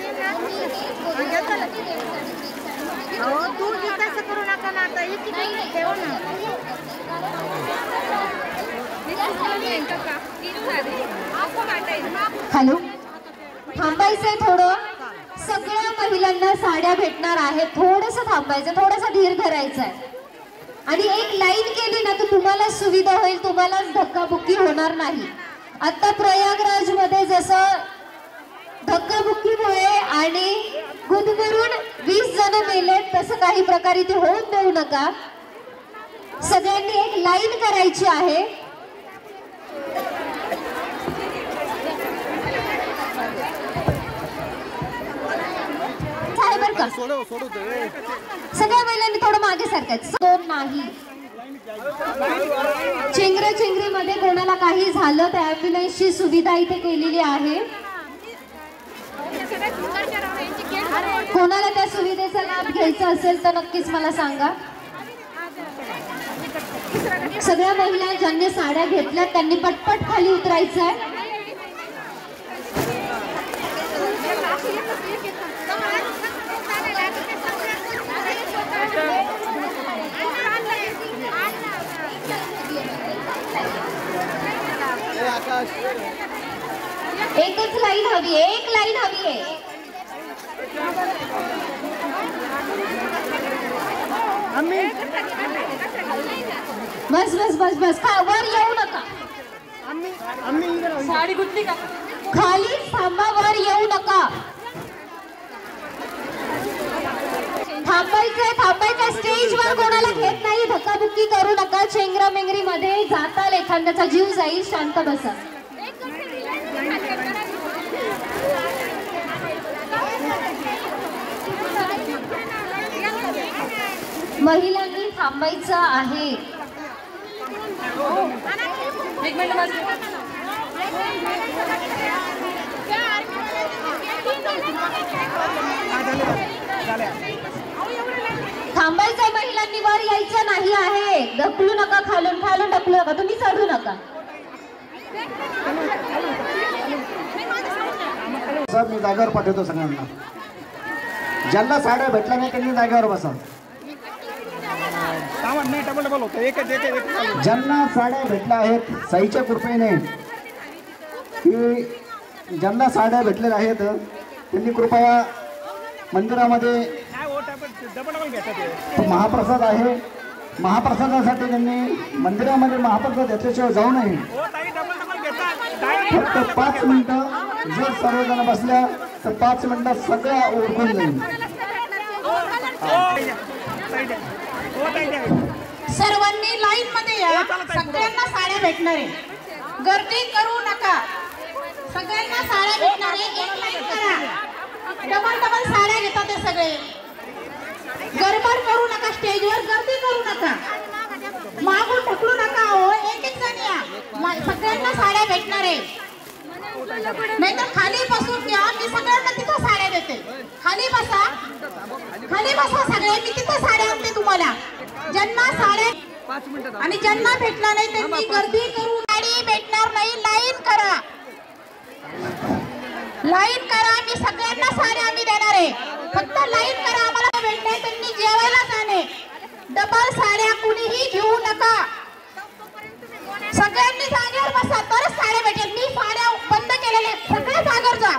तू कसं करू नका ना आता ठेव ना. हॅलो, थांबायचंय थोडं. सगळ्या महिलांना साड्या भेटणार आहेत. थोडंसं थांबायचं, थोडासा धीर धरायचा आहे आणि एक लाईन केली ना तर तुम्हाला सुविधा होईल, तुम्हालाच धक्काबुक्की होणार नाही. आता प्रयागराज मध्ये जसं धक्काबुक्कीमुळे आणि गुदमरून 20 जण मेलेत तसं काही प्रकारे ते होऊन देऊ नका. सगळ्यांनी एक लाईन करायची आहे. सगळ्या महिलांनी थोडं मागे सरकायचं. दोन नाही, चेंगराचेंगरीमध्ये कोणाला काही झालं तर ॲम्ब्युलन्सची सुविधा इथे केलेली आहे. कोणाला त्या सुविधेचा लाभ घ्यायचा असेल तर नक्कीच मला सांगा. सगळ्या महिला ज्यांनी साड्या घेतल्या त्यांनी पटपट खाली उतरायचं आहे. एकच लाईन हवी आहे, एक लाईन हवी आहे. बस बस बस बस, वर येऊ नका. साडी गुंतली का? खाली थांबा, वर येऊ नका. थांबायचंय थांबायचंय. स्टेजवर कोणाला घेत नाही, धक्काबुक्की करू नका. चेंगरामेंगरी मध्ये जाताल एखाद्याचा जीव जाईल. शांत बसा. महिलांनी थांबायचं आहे. एक मिनिट थांबायचंय. महिलांनी वर यायचं नाही आहे. ढकलू नका, खालून खालून ढकलू नका. तुम्ही चढू नका. सर, मी जागेवर पाठवतो सगळ्यांना. ज्यांना साड्या भेटल्या नाही त्यांनी जागेवर बसा. ज्यांना साड्या भेटल्या आहेत साईच्या कृपेने, की ज्यांना साड्या भेटलेल्या आहेत त्यांनी कृपया मंदिरामध्ये महाप्रसाद आहे, महाप्रसादासाठी त्यांनी मंदिरामध्ये महाप्रसाद घेतल्याशिवाय जाऊ नये. फक्त 5 मिनिटं जर सर्वजण बसल्या तर 5 मिनिटात सगळ्या ओळखून जाईल. सर्वांनी लाईन मध्ये या. सगळ्यांना साड्या भेटणार आहे, गर्दी करू नका. सगळ्यांना साड्या भेटणार आहे, एक लाईन करा. डबल डबल साड्या घेतात ते सगळे. गडबड करू नका, स्टेजवर गर्दी करू नका, मागून ढकलू नका. हो, एक एक जण या. सगळ्यांना साड्या भेटणार आहे. नाहीतर खाली बसून घ्या, मी सगळ्यांना तिथं साड्या देते. खाली बसा, खाली बसा सगळे, मी तिथं साड्या आणते तुम्हाला. ज्यांना साड्या आणि ज्यांना भेटला नाही त्यांनी गर्दी करू, गाडी भेटणार नाही. लाईन करा, लाईन करा. मी सगळ्यांना साड्या आम्ही देणार आहे, फक्त लाईन करा. आम्हाला भेटले त्यांनी जेवायला जाणे. डबल साड्या कुणीही घेऊ नका. सगळ्यांनी जागेवर बसा तरच साड्या भेटेल. मी साड्या बंद केलेले, सगळे जागेवर जा.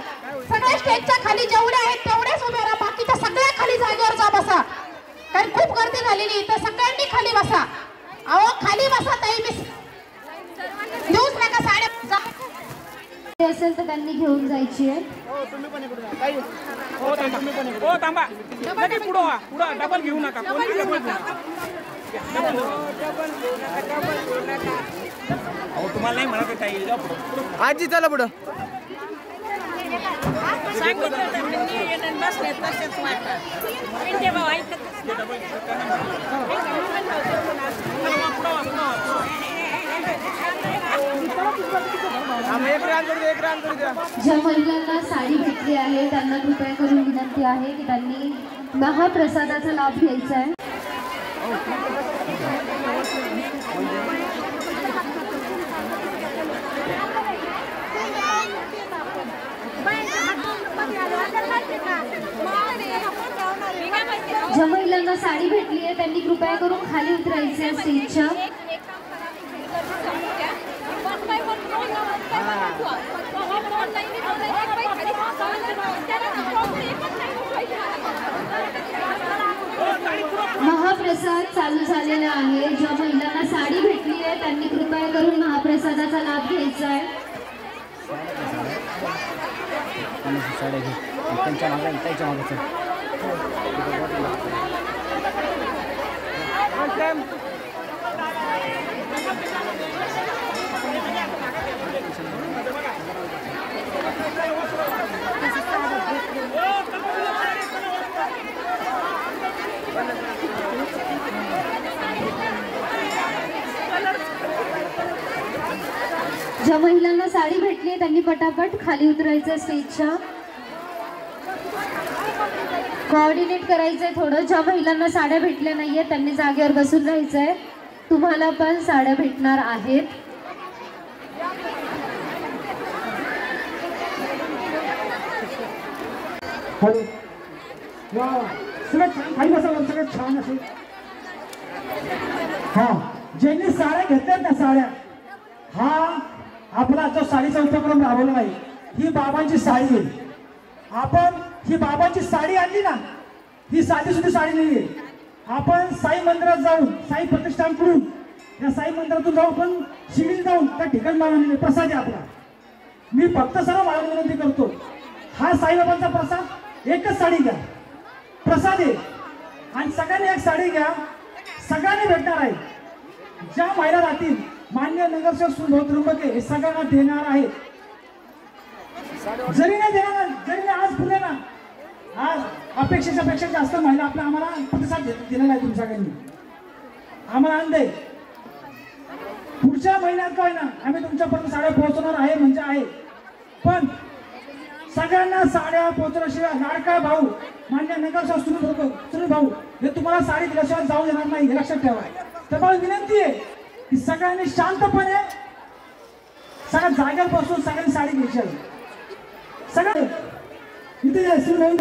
सगळे स्टेजच्या खाली जेवढे आहेत तेवढेच उभे राहा, बाकीच्या सगळ्या खाली जागेवर जा बसा. कारण खूप गर्दी झालेली, तर सगळ्यांनी खाली बसा. अहो खाली बसा ताई, मी देऊच नका साड्या. असेल तर त्यांनी घेऊन जायची आहे. थांबा, पुढं डबल घेऊ नका. तुम्हाला नाही म्हणत काही आजी चला पुढं. ज्या महिलांना साडी भेटली आहे त्यांना कृपया करून विनंती आहे की त्यांनी महाप्रसादाचा लाभ घ्यायचा आहे. ज्या महिलांना साडी भेटली आहे त्यांनी कृपया करून खाली उतरायचे आहे स्टेजच्या. महाप्रसाद चालू झालेला आहे. ज्या महिलांना साडी भेटली आहे त्यांनी कृपया करून महाप्रसादाचा लाभ घ्यायचा आहे. ज्या महिलांना साडी भेटली त्यांनी पटापट खाली उतरायचं स्टेजच्या. कोऑर्डिनेट करायचंय थोडं. ज्या महिलांना साड्या भेटल्या नाहीये त्यांनी जागेवर बसून राहायचंय. तुम्हाला पण साड्या भेटणार आहेत. सगळं छान खाली बसावं, सगळं छान असेल. हा, ज्यांनी साड्या घेतल्यात ना साड्या, हा आपला जो साडीचा उपक्रम राबवला नाही, ही बाबांची साडी आहे. आपण ही बाबांची साडी आणली ना, ही साधी सुद्धा साडी नाहीये. आपण साई मंदिरात जाऊन, साई प्रतिष्ठानकडून, या साई मंदिरातून जाऊन आपण शिर्डीला जाऊन त्या ठिकाणी मागवलेले प्रसाद आहे आपला. मी फक्त सर्व मला विनंती करतो, हा साईबाबांचा प्रसाद एकच साडी घ्या, प्रसाद आहे. आणि सगळ्यांनी एक साडी घ्या, सगळ्यांनी भेटणार आहे. ज्या महिला राहतील मान्य नगरसेवक सुनील त्र्यंबके हे सगळ्यांना देणार आहे. जरी नाही देणार, जरी नाही आज पुढे ना, आज अपेक्षेच्या पेक्षा जास्त महिला आपल्या आम्हाला प्रतिसाद दिलेला आहे. तुम्ही सगळ्यांनी आम्हाला आणलंय. पुढच्या महिन्यात काय ना आम्ही तुमच्यापर्यंत साड्या पोहोचवणार आहे म्हणजे आहे. पण सगळ्यांना साड्या पोहोचवल्याशिवाय लाडका भाऊ मान्य नगरसेवक सुनील भाऊ हे तुम्हाला साडी दिल्याशिवाय जाऊ देणार नाही, हे लक्षात ठेवा. तर मला विनंती आहे की सगळ्यांनी शांतपणे सगळ्या जागेवर बसून सगळ्यांनी साडी घ्यायची आहे. सगळं इथे सुनील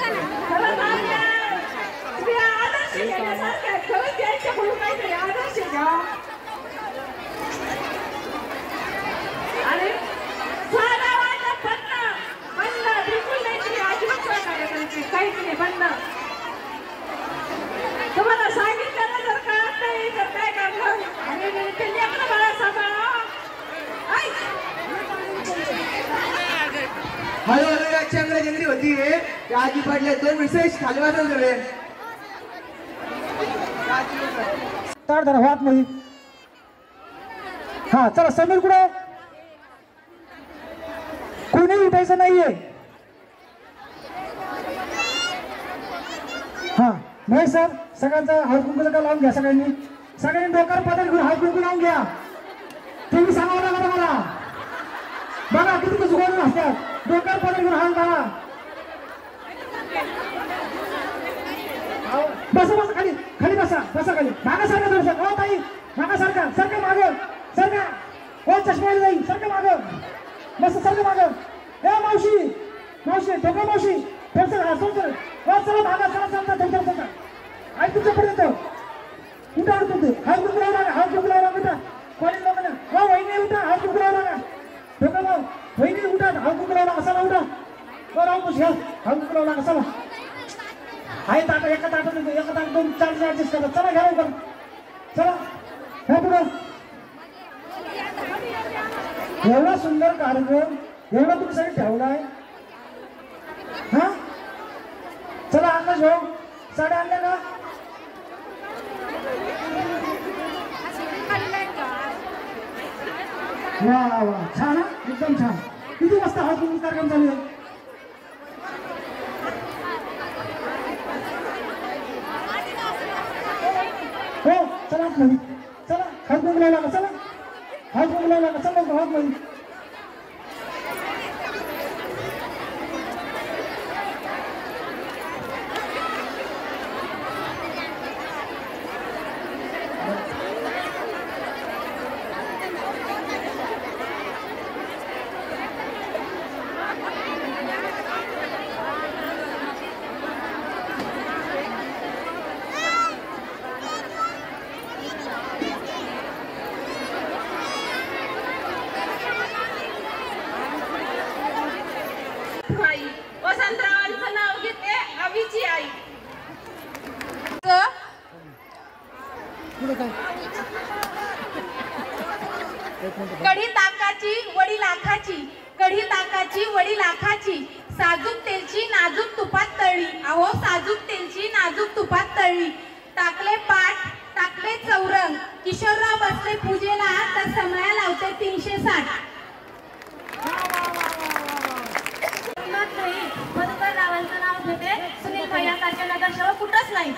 खरं नाही आहे. तुम्ही आदर्श घेण्यासारखे आहेत. खरंच यांच्याकडून काहीतरी आदर्श घ्या. आणि साधा वाटप बंद बिलकुल नाही. तुम्ही अजिबात सहकार्य करायचे काहीच नाही. बंद. तुम्हाला सांगितलं ना जर कळत नाही तर काय करणार. आणि ते लेकरं बाळा सांभाळा. हळू हळू या चंद्रजंगरी होती त्या आजी पडले 2 विशेष खाली वाजून झाले. तार धरा हात मध्ये. हा चला समीर कुठे. कोणी उठायचं नाहीये. हा नाही सर सगळ्यांचा हळद कुंकू का लावून घ्या. सगळ्यांनी डोक्यावर पदर घेऊन हळद कुंकू लावून घ्या. तुम्ही सांगावं लागलं मला. बघा किती जुगाडून असतात. डोक्यावर पदर घेऊन हळद घाला. बसा बसा खाली खाली बसा खाली. मागा सारखा थोडंसं. हो ताई मागा सारखा माग सारखा. हो चष्मा जाईल सारखं माग. मस्त सारखं माग. ए मावशी ठोका मावशी हो चला मागा चला आई तुमच्यापर्यंत उठा तुमचे हात दुखला लागा. हात दुखला लागा कॉलेज लोकांना. हो वहिनी उठा हात दुखला लागा. ठोका भाऊ वहिनी उठा हात दुखला लागा. चला उठा. हो राहू घ्या हात दुखला लागा. चला आहे ताटा एका ताटात 2 4 ऍडजस्ट करा. चला घ्या लवकर. चला ह्या पुढं. एवढा सुंदर कार्यक्रम एवढा तुम्ही सगळे ठेवलाय. हा चला आकाश भाऊ साड्या आणल्या का. वा वा छान एकदम छान. किती वाजता हा तुम्ही कार्यक्रम चालू आहे. हो चला आतमध्ये. चला हात कुंकू लागा. चला हात कुंकू लागा. चला हात मध्ये. वसंतरावांचं नाव घेते अभिची आई. कढी ताकाची वडी लाखाची. कढी ताकाची वडी लाखाची. साजूक तेलची नाजूक तुपात तळली. अहो साजूक तेलची नाजूक तुपात तळली. टाकले पाठ टाकले चौरंग. किशोरराव बसले पूजेला तर समया लावते 360. मधुकर रावांचं नाव घेते. सुनील भैयासारख्या नगरसेवक कुठंच नाही.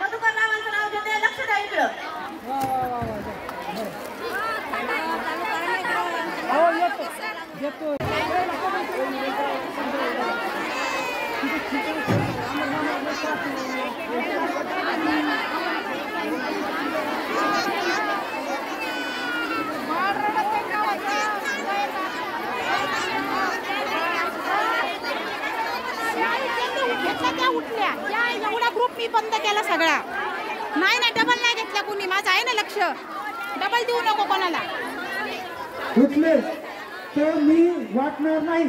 मधुकर रावांचं नाव घेते. लक्ष द्या इकडं. एवढा ग्रुप मी बंद केला सगळा. नाही ना डबल नाही घेतला कुणी. माझं आहे ना लक्ष. डबल देऊ नको कोणाला. उठले तर मी वाटणार नाही.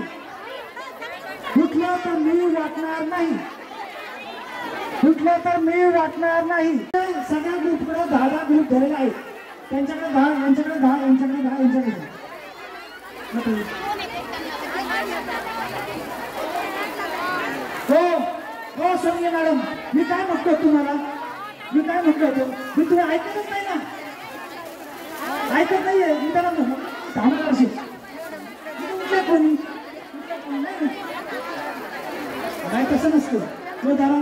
उठलं तर मी वाटणार नाही. उठलं तर मी वाटणार नाही. सगळ्या ग्रुपकडे 10 ग्रुप धरले आहेत. त्यांच्याकडे 10 यांच्याकडे 10 यांच्याकडे 10 यांच्याकडे. हो सोनिया मॅडम मी काय म्हणतो तुम्हाला. मी तुम्ही ऐकतच नाही ना. ऐकत नाहीये मी त्याला कोणी नाही तसं नसतं. तो जरा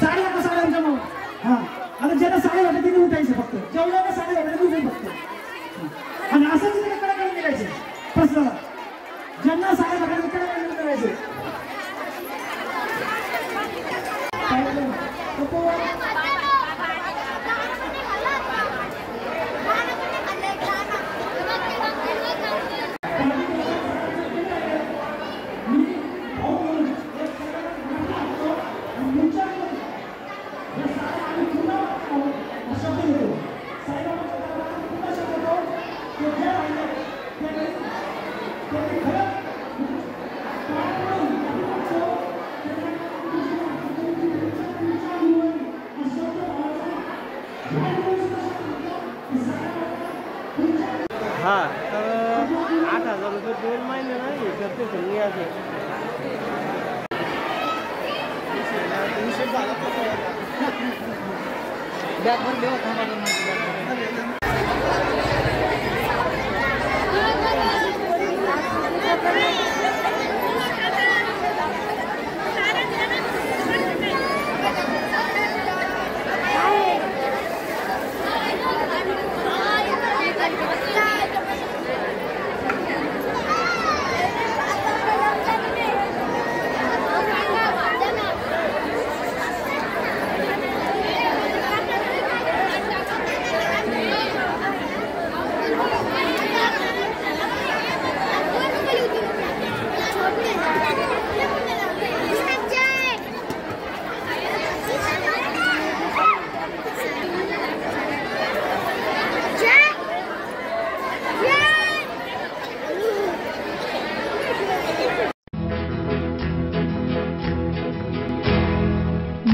साडी वाटत साडी आमच्या मग. हा आता ज्याला साडी वाटत तिने उठायचं फक्त. जेवढ्याला साडी वाटत उठून फक्त. आणि असं तिकडे कडे निघायचं फसला. ज्यांना साडी वाटत तिकडे निघायचं.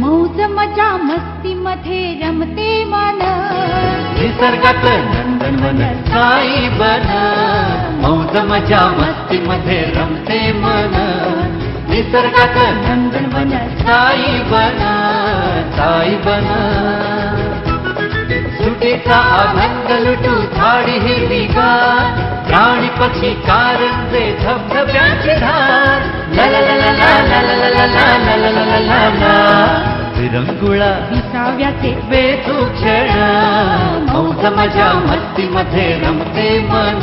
मौज मजा मस्ती मध्ये रमते मन, निसर्गात नंदनवन साई बन. मौज मजा मस्ती मध्ये रमते मन, निसर्गात नंदनवन साई बन. साई बन. सुटीचा आनंद लुटू झाडी हिरवीगार, प्राणी पक्षी कारंजे धबधब्याची धार. ला ला ला ला ला ला ला ला ला ला ला ला ला. विरंगुळा विसाव्याचे बेतू क्षण, मौज मजा मस्ती मध्ये रमते मन.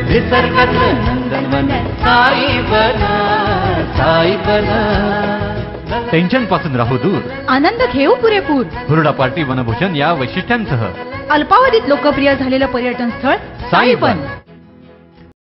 निसर्गात नंदनवन साई बन. साई बन. टेन्शन पासून राहू दूर, आनंद घेऊ पुरेपूर. हुरडा पार्टी वनभूषण या वैशिष्ट्यांसह अल्पावधीत लोकप्रिय झालेलं पर्यटन स्थळ साई बन.